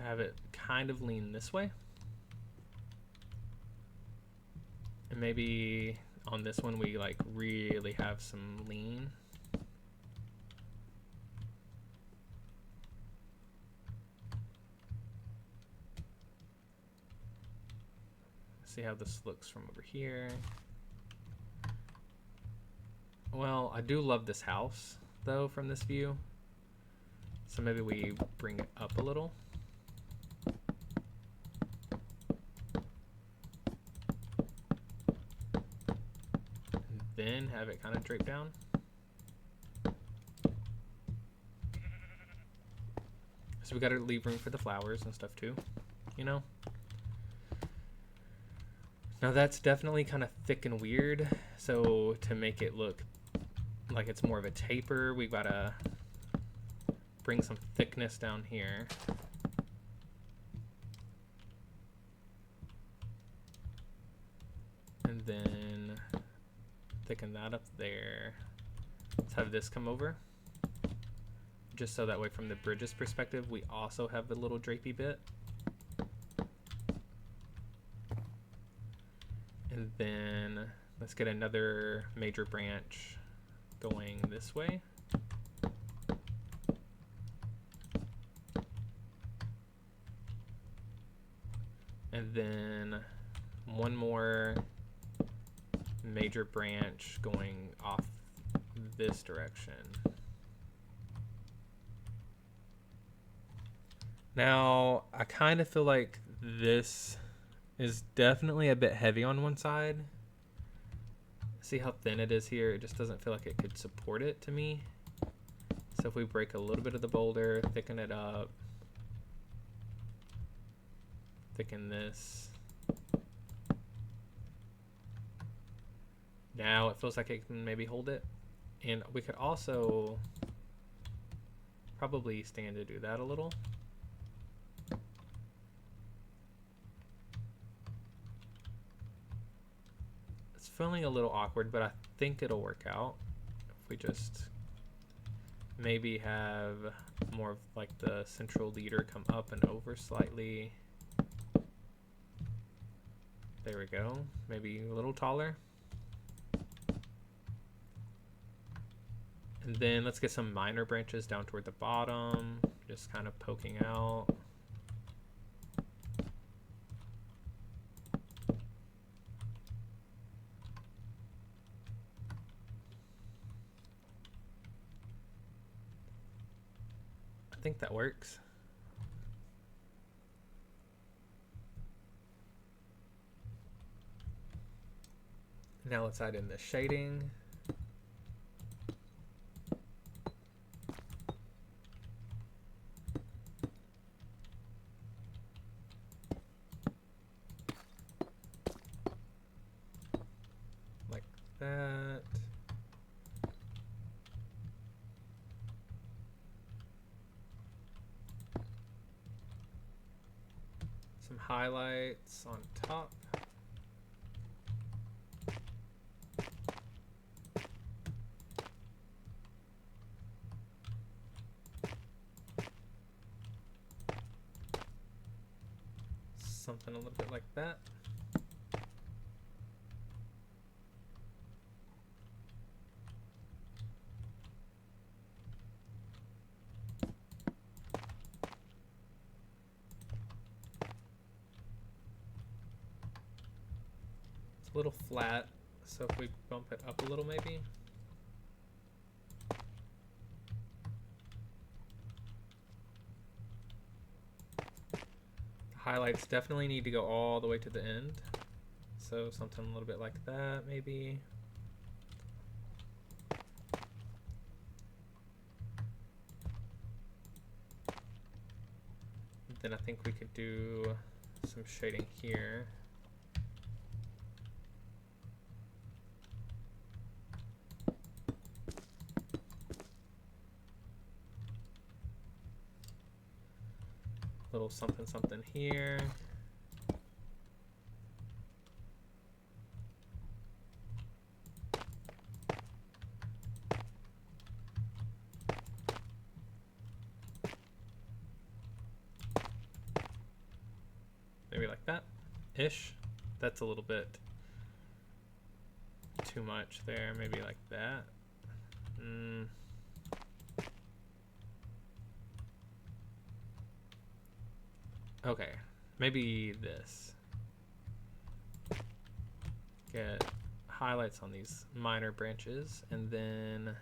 have it kind of lean this way. And maybe on this one we like really have some lean. See how this looks from over here. Well, I do love this house though from this view. So maybe we bring it up a little. Then have it kind of drape down. So we got to leave room for the flowers and stuff too, you know? Now that's definitely kind of thick and weird. So to make it look like it's more of a taper, we've got to bring some thickness down here. And then thicken that up there. Let's have this come over. Just so that way from the bridge's perspective, we also have the little drapey bit. And then let's get another major branch going this way. And then one more major branch going off this direction. Now, I kind of feel like this is definitely a bit heavy on one side. See how thin it is here? It just doesn't feel like it could support it to me. So if we break a little bit of the boulder, thicken it up, thicken this. Now it feels like it can maybe hold it. And we could also probably stand to do that a little. It's feeling a little awkward, but I think it'll work out if we just maybe have more of like the central leader come up and over slightly. There we go. Maybe a little taller. And then let's get some minor branches down toward the bottom, just kind of poking out. I think that works. Now let's add in the shading. Like that. Some highlights on top. Something a little bit like that. It's a little flat, so if we bump it up a little maybe. Highlights definitely need to go all the way to the end, so something a little bit like that maybe. Then I think we could do some shading here. Little something something here. Maybe like that ish. That's a little bit too much there. Maybe like that. Okay, maybe this. Get highlights on these minor branches, and then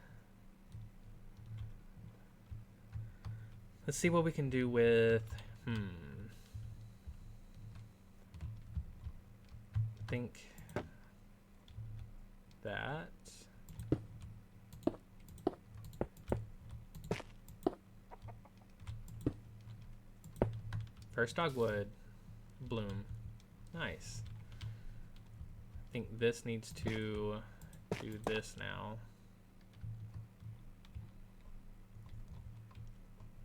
let's see what we can do with, I think that. First dogwood bloom. Nice. I think this needs to do this now.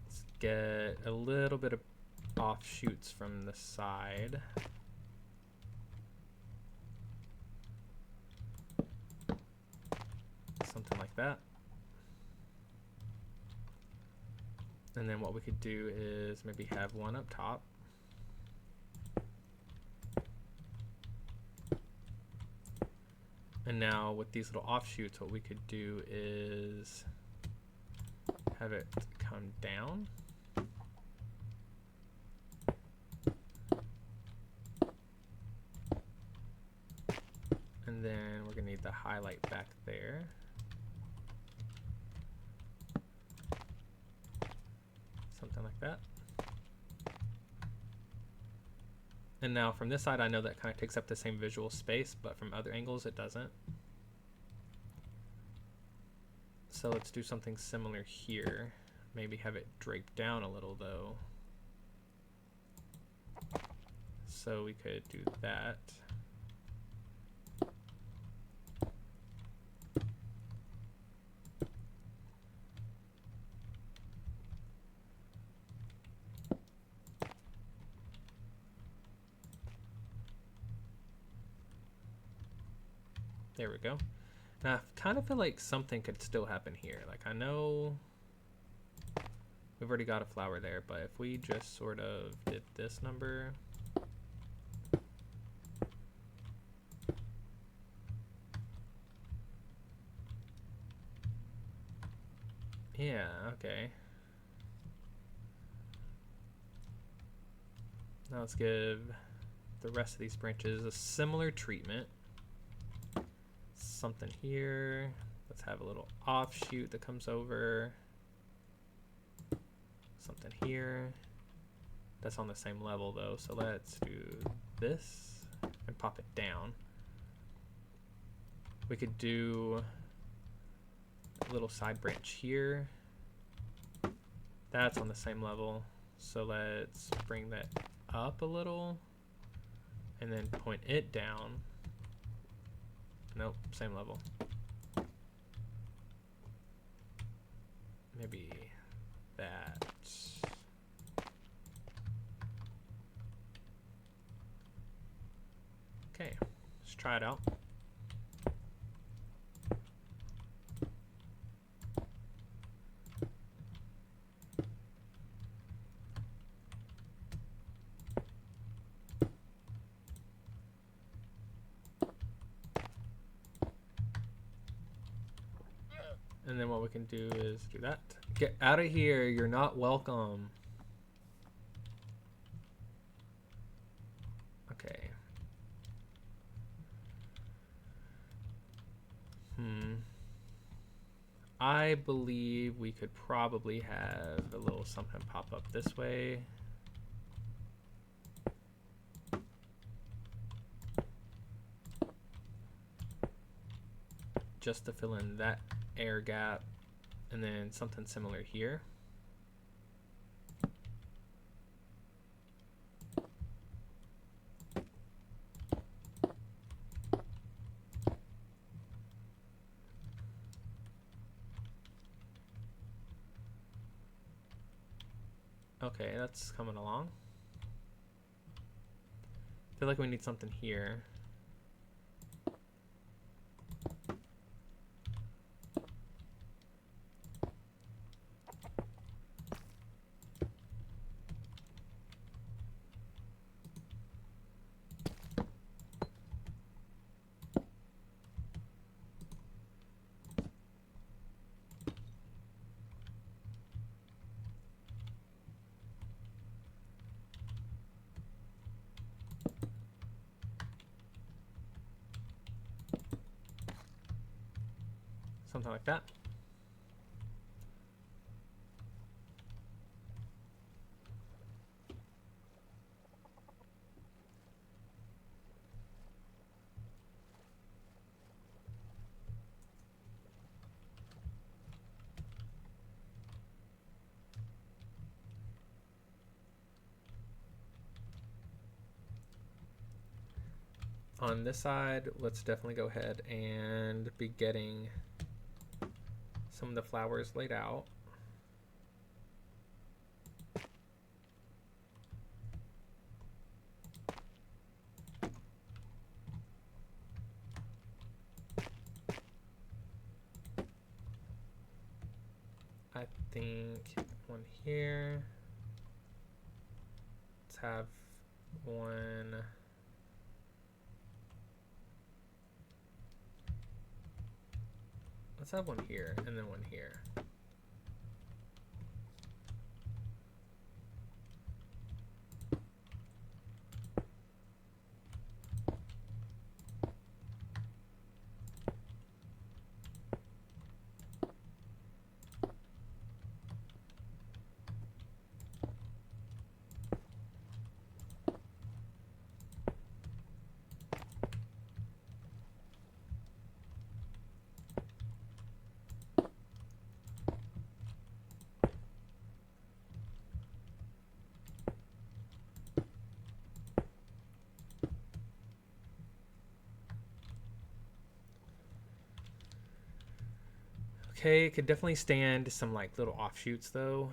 Let's get a little bit of offshoots from the side. Something like that. And then what we could do is maybe have one up top. And now with these little offshoots, what we could do is have it come down. And then we're gonna need the highlight back there. Something like that. And now from this side, I know that kind of takes up the same visual space, but from other angles, it doesn't. So let's do something similar here. Maybe have it drape down a little though. So we could do that. There we go. Now I kind of feel like something could still happen here. Like I know we've already got a flower there, but if we just sort of did this number. Yeah, okay. Now let's give the rest of these branches a similar treatment. Something here. Let's have a little offshoot that comes over. Something here. That's on the same level though, so let's do this and pop it down. We could do a little side branch here. That's on the same level, so let's bring that up a little and then point it down. Nope, same level. Maybe that. Okay, let's try it out. And then what we can do is do that. Get out of here, you're not welcome. Okay. I believe we could probably have a little something pop up this way. Just to fill in that air gap, and then something similar here. Okay, that's coming along. I feel like we need something here. Something like that. On this side, let's definitely go ahead and be getting some of the flowers laid out. I think one here. Let's have one Let's have one here and then one here. Okay, could definitely stand some like little offshoots though.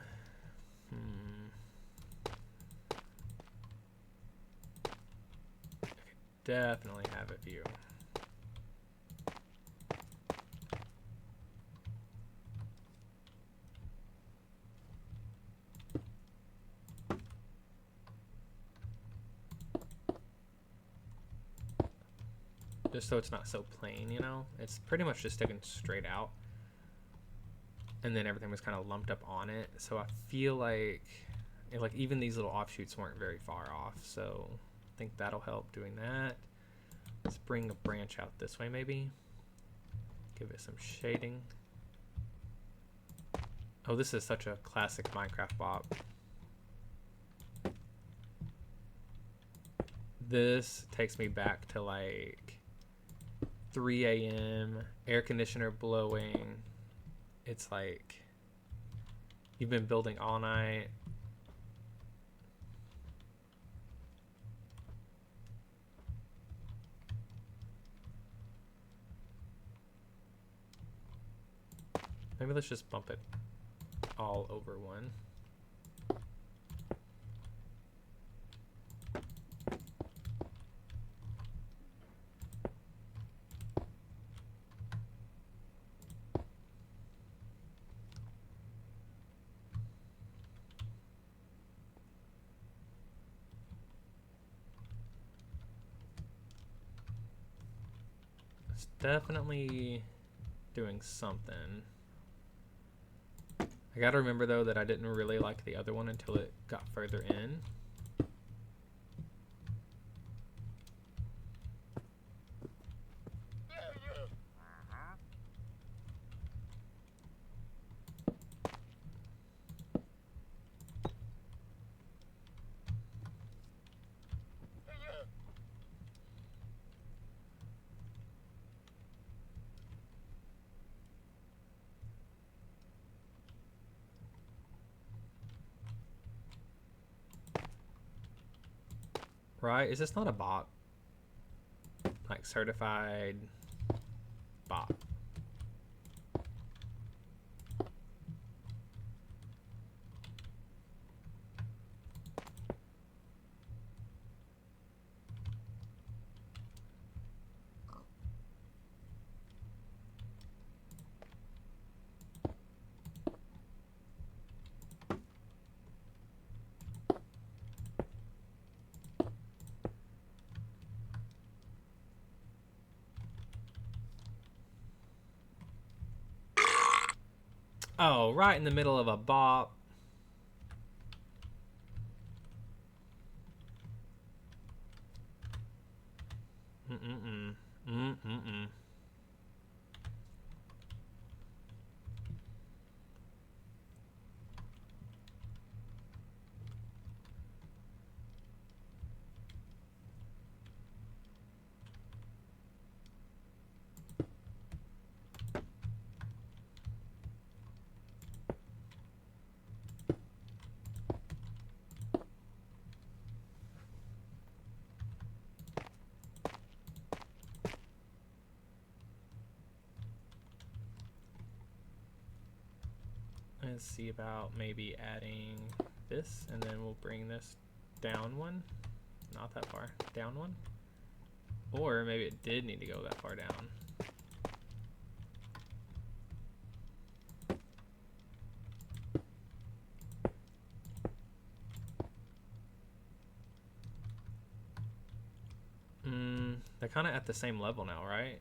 I could definitely have a view. Just so it's not so plain, you know? It's pretty much just sticking straight out. And then everything was kind of lumped up on it. So I feel like even these little offshoots weren't very far off. So I think that'll help doing that. Let's bring a branch out this way maybe. Give it some shading. Oh, this is such a classic Minecraft bop. This takes me back to like 3 a.m., air conditioner blowing. It's like you've been building all night. Maybe let's just bump it all over one. It's definitely doing something. I gotta remember though that I didn't really like the other one until it got further in. Right? Is this not a bot? Like certified bot. Oh, right in the middle of a bop. Mm-mm-mm. Mm-mm-mm. Let's see about maybe adding this, and then we'll bring this down one. Not that far. Down one. Or maybe it did need to go that far down. They're kind of at the same level now, right?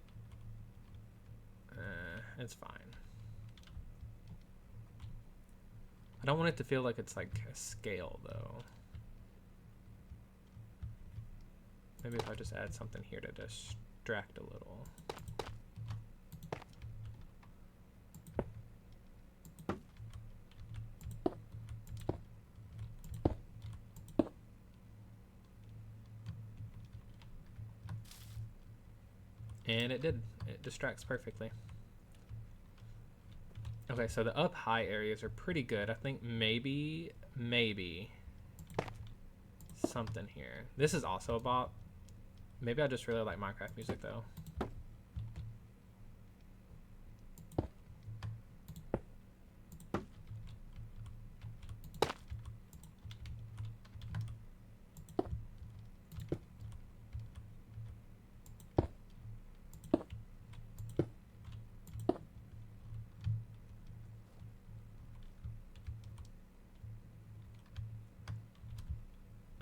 it's fine. I don't want it to feel like it's like a scale though. Maybe if I just add something here to distract a little. And it did. It distracts perfectly. Okay, so the up high areas are pretty good. I think maybe something here. This is also a bop. Maybe I just really like Minecraft music though.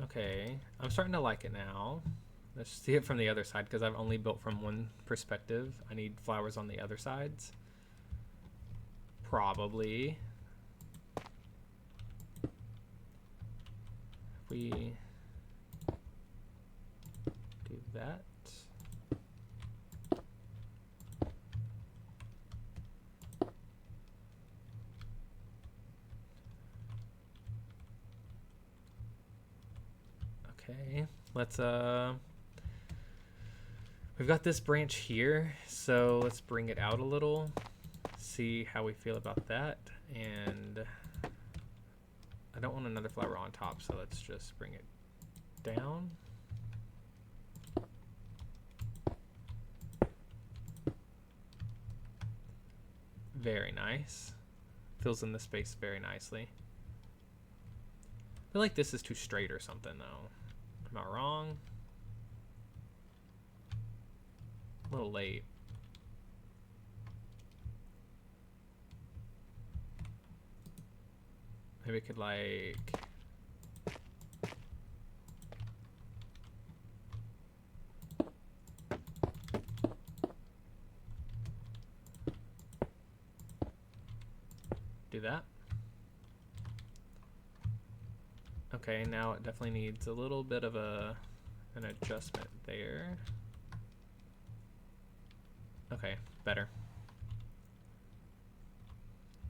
Okay, I'm starting to like it now. Let's see it from the other side because I've only built from one perspective. I need flowers on the other sides. Probably. If we do that. Okay, let's we've got this branch here, so let's bring it out a little, see how we feel about that. And I don't want another flower on top, so let's just bring it down. Very nice. Fills in the space very nicely. I feel like this is too straight or something though. Am I wrong? A little late. Maybe we could like do that. Okay, now it definitely needs a little bit of an adjustment there. Okay, better.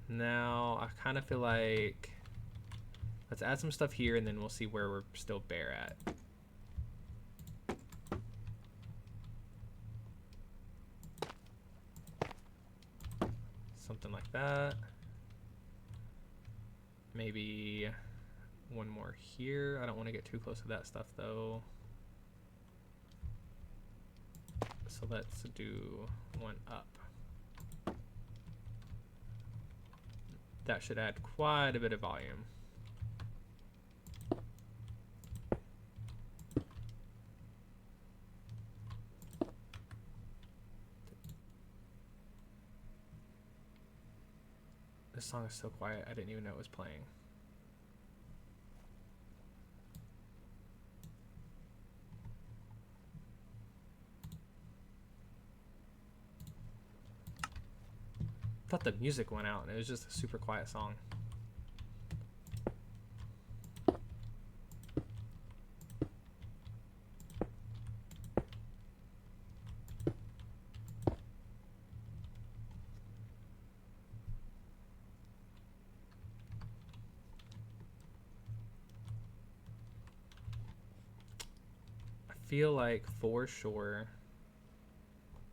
Now I kind of feel like let's add some stuff here and then we'll see where we're still bare at. Something like that. Maybe one more here. I don't want to get too close to that stuff though. So let's do one up. That should add quite a bit of volume. This song is so quiet, I didn't even know it was playing. I thought the music went out and it was just a super quiet song. I feel like for sure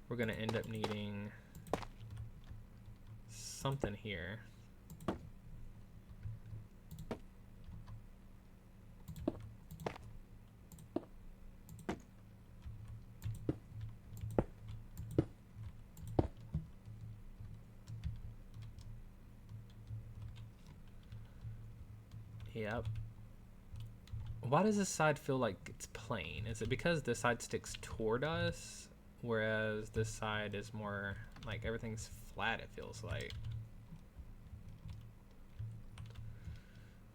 we're gonna end up needing something here. Yep. Why does this side feel like it's plain? Is it because this side sticks toward us, whereas this side is more like everything's flat, it feels like?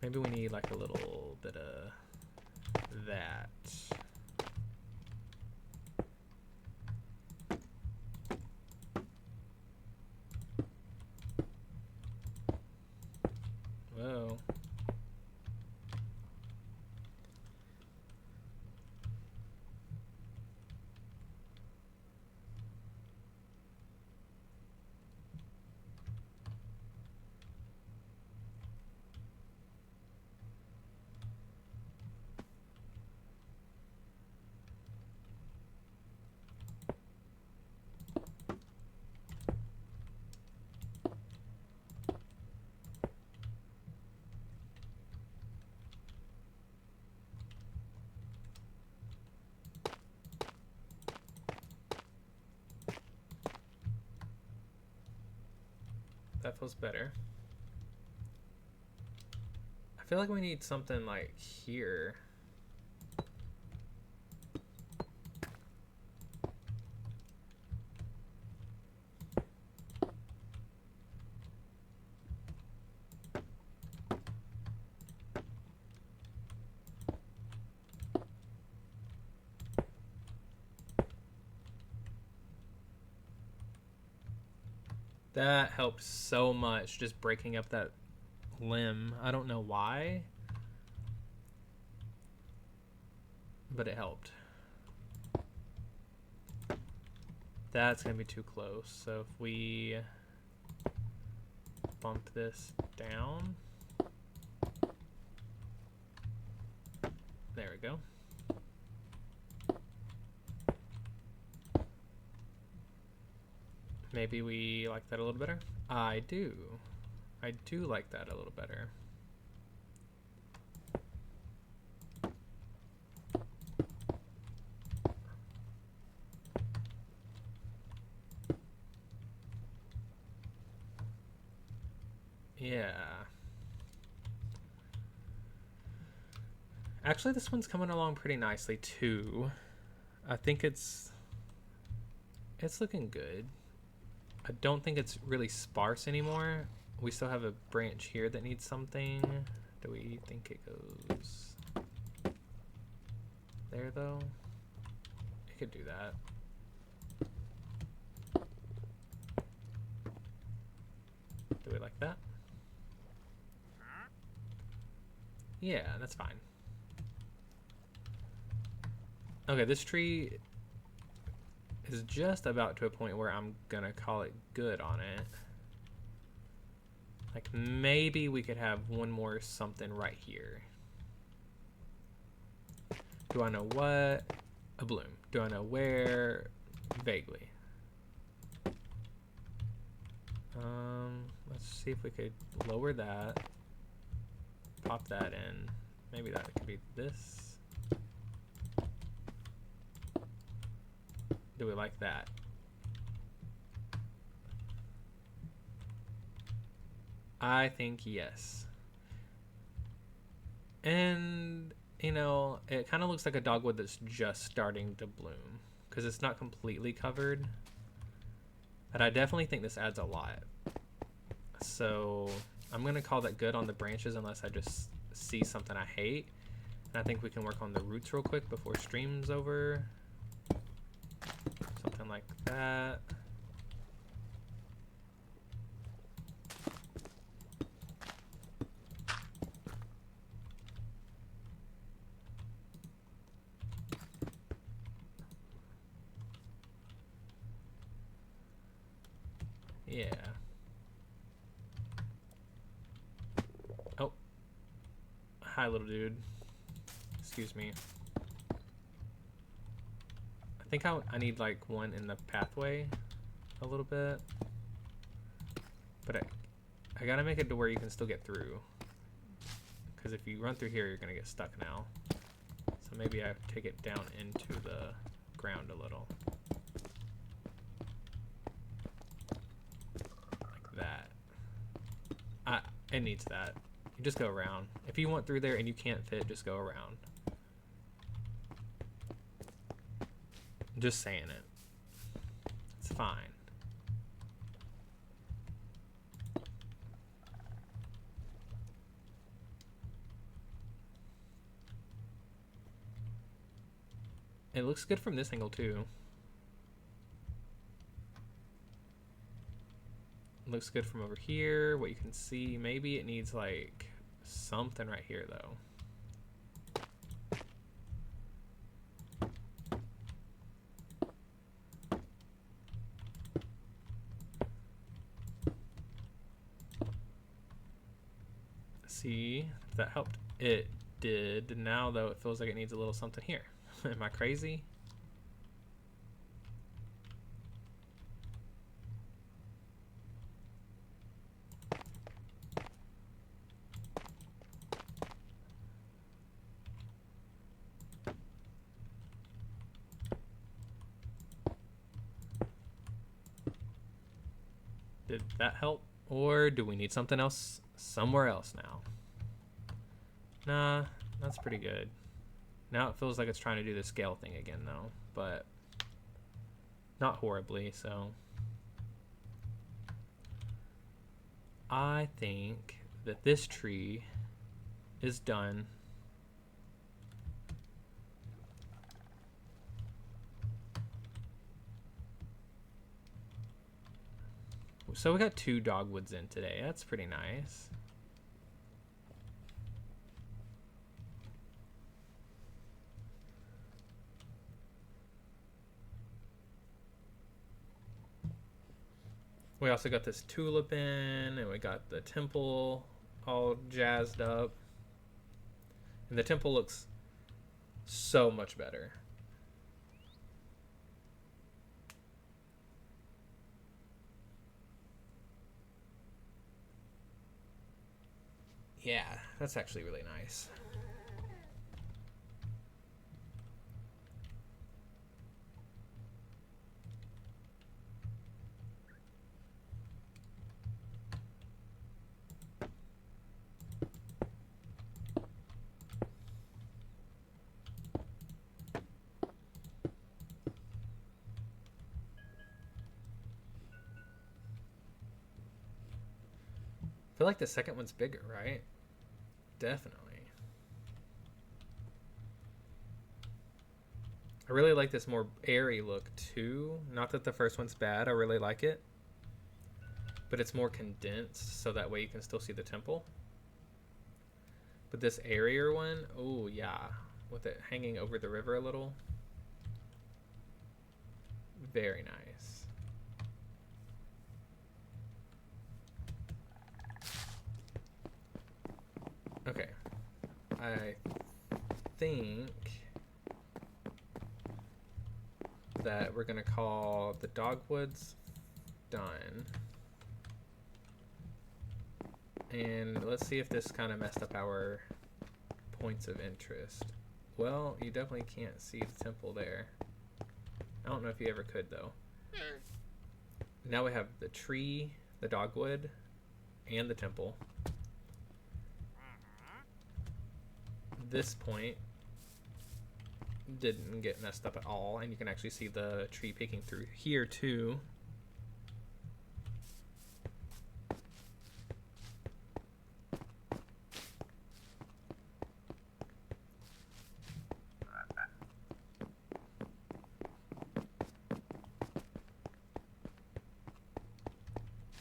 Maybe we need like a little bit of that. that feels better. I feel like we need something like here. That helps so much, just breaking up that limb. I don't know why, but it helped. That's gonna be too close. So if we bump this down, there we go. Maybe we like that a little better. I do like that a little better. Yeah. Actually, this one's coming along pretty nicely too. I think it's looking good. I don't think it's really sparse anymore. We still have a branch here that needs something. Do we think it goes there though? It could do that. Do we like that? Yeah, that's fine. Okay, this tree is just about to a point where I'm gonna call it good on it. Like maybe we could have one more something right here. Do I know what? A bloom. Do I know where? Vaguely. Let's see if we could lower that. Pop that in. Maybe that could be this. Do we like that? I think yes. And, you know, it kind of looks like a dogwood that's just starting to bloom because it's not completely covered. But I definitely think this adds a lot. So I'm going to call that good on the branches unless I just see something I hate. And I think we can work on the roots real quick before stream's over. Something like that. Yeah. Oh. Hi, little dude. Excuse me. I think I need like one in the pathway a little bit. But I gotta make it to where you can still get through. Because if you run through here, you're gonna get stuck now. So maybe I take it down into the ground a little. It needs that. You just go around. If you went through there and you can't fit, just go around. Just saying it. It's fine. It looks good from this angle too. Looks good from over here. What you can see, maybe it needs like something right here though. See if that helped. It did. Now though, it feels like it needs a little something here. Am I crazy? Did that help? Or do we need something else somewhere else now? Nah, that's pretty good. Now it feels like it's trying to do the scale thing again though, but not horribly, so. I think that this tree is done. So we got 2 dogwoods in today. That's pretty nice. We also got this tulip in, and we got the temple all jazzed up. And the temple looks so much better. Yeah, that's actually really nice. I feel like the second one's bigger, right? Definitely. I really like this more airy look too. Not that the first one's bad, I really like it. But it's more condensed, so that way you can still see the temple. But this airier one, oh yeah, with it hanging over the river a little. Very nice. Okay, I think that we're gonna call the dogwoods done. And let's see if this kind of messed up our points of interest. Well, you definitely can't see the temple there. I don't know if you ever could though. Now we have the tree, the dogwood, and the temple. This point didn't get messed up at all, and you can actually see the tree peeking through here too.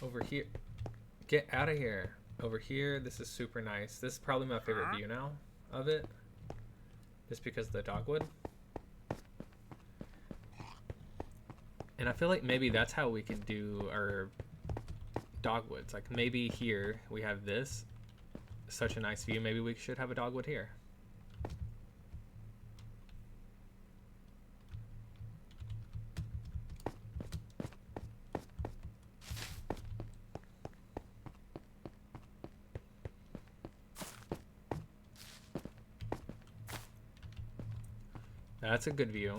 Over here, get out of here. Over here, this is super nice. This is probably my favorite view now of it, just because of the dogwood. And I feel like maybe that's how we can do our dogwoods. Like maybe here we have this, such a nice view. Maybe we should have a dogwood here. That's a good view.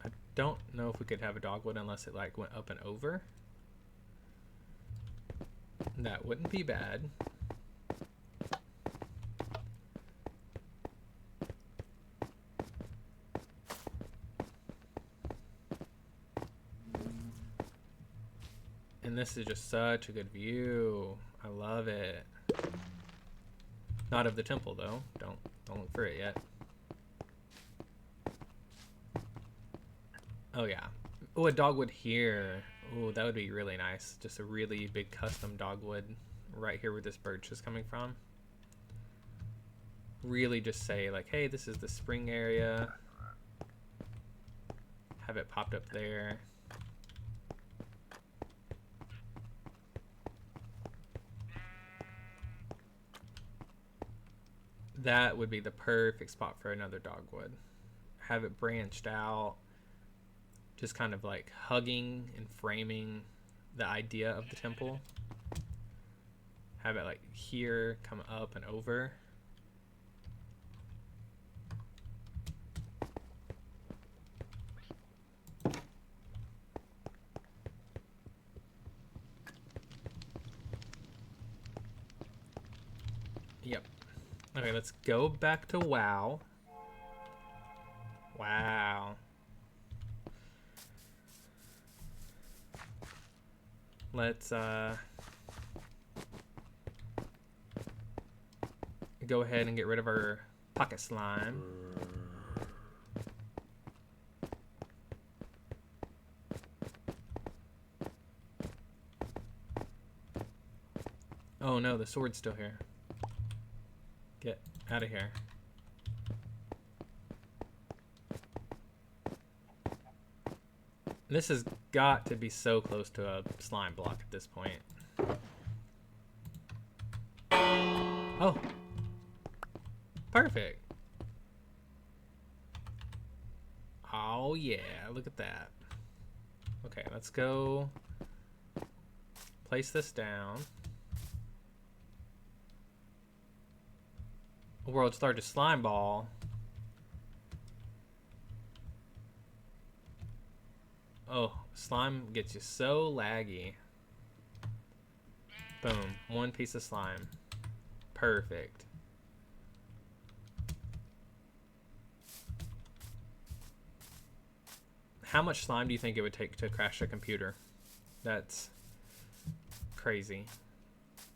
I don't know if we could have a dogwood unless it like went up and over. That wouldn't be bad. And this is just such a good view. I love it. Not of the temple though. Don't look for it yet. Oh yeah. Oh, a dogwood here. Oh, that would be really nice. Just a really big custom dogwood right here where this birch is coming from. Really just say like, hey, this is the spring area. Have it popped up there. That would be the perfect spot for another dogwood. Have it branched out. Just kind of like hugging and framing the idea of the temple. Have it like here, come up and over. Yep. Okay, let's go back to WoW. Wow. Let's go ahead and get rid of our pocket slime. Oh no, the sword's still here. Get out of here. This has got to be so close to a slime block at this point. Oh. Perfect. Oh yeah, look at that. Okay, let's go place this down. World's largest slime ball. Oh, slime gets you so laggy. Boom, one piece of slime. Perfect. How much slime do you think it would take to crash a computer? That's crazy.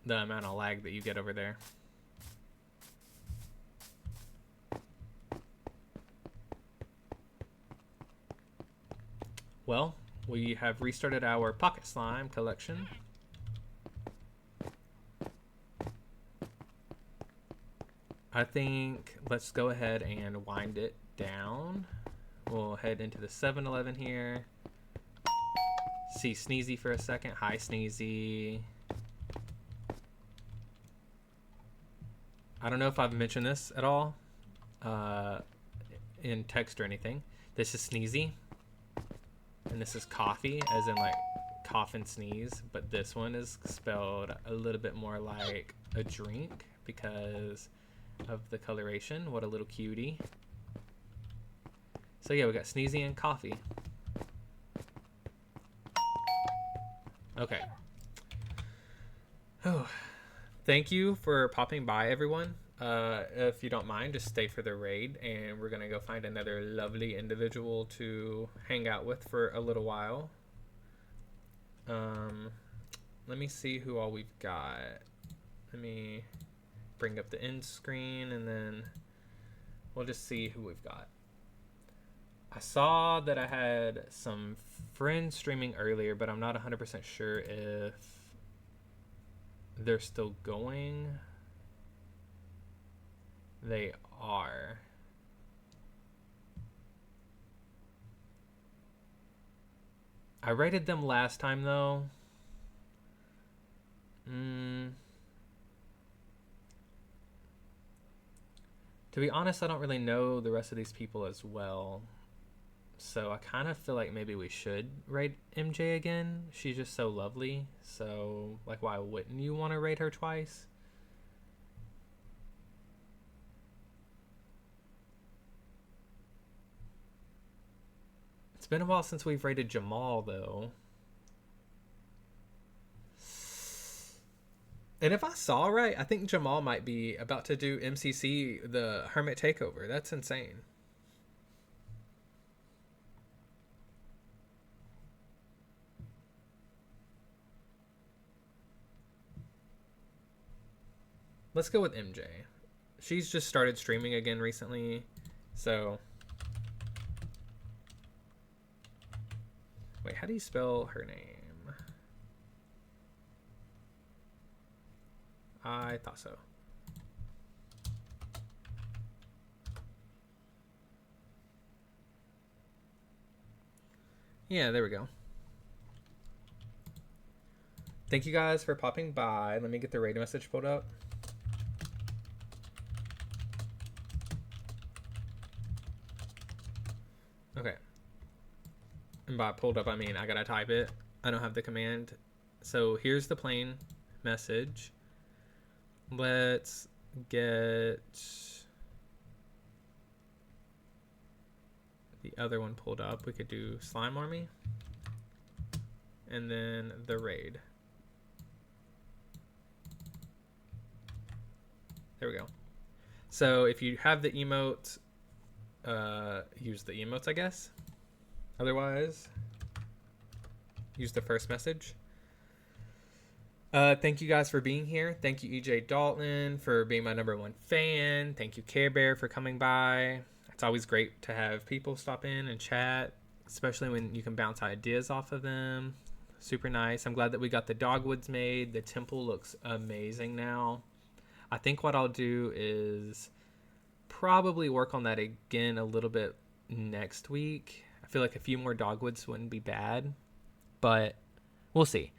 The amount of lag that you get over there. Well, we have restarted our pocket slime collection. I think let's go ahead and wind it down. We'll head into the 7-Eleven here. See Sneezy for a second. Hi, Sneezy. I don't know if I've mentioned this at all in text or anything. This is Sneezy. And this is coffee, as in like cough and sneeze. But this one is spelled a little bit more like a drink because of the coloration. What a little cutie. So yeah, we got Sneezy and coffee. Okay. Oh, thank you for popping by, everyone. If you don't mind, just stay for the raid, and we're gonna go find another lovely individual to hang out with for a little while. Let me see who all we've got. Let me bring up the end screen, and then we'll just see who we've got. I saw that I had some friends streaming earlier, but I'm not 100% sure if they're still going. They are. I rated them last time though. To be honest, I don't really know the rest of these people as well. So I kind of feel like maybe we should rate MJ again. She's just so lovely. So, like, why wouldn't you want to rate her twice? It's been a while since we've rated Jamal, though. And if I saw right, I think Jamal might be about to do MCC, the Hermit Takeover. That's insane. Let's go with MJ. She's just started streaming again recently, so... Wait, how do you spell her name? I thought so. Yeah, there we go. Thank you guys for popping by. Let me get the raid message pulled up. Okay. And by pulled up, I mean I gotta type it. I don't have the command. So here's the plain message. Let's get the other one pulled up. We could do Slime Army. And then the raid. There we go. So if you have the emote, use the emotes, I guess. Otherwise, use the first message. Thank you guys for being here. Thank you, EJ Dalton, for being my #1 fan. Thank you, Care Bear, for coming by. It's always great to have people stop in and chat, especially when you can bounce ideas off of them. Super nice. I'm glad that we got the dogwoods made. The temple looks amazing now. I think what I'll do is probably work on that again a little bit next week. I feel like a few more dogwoods wouldn't be bad, but we'll see.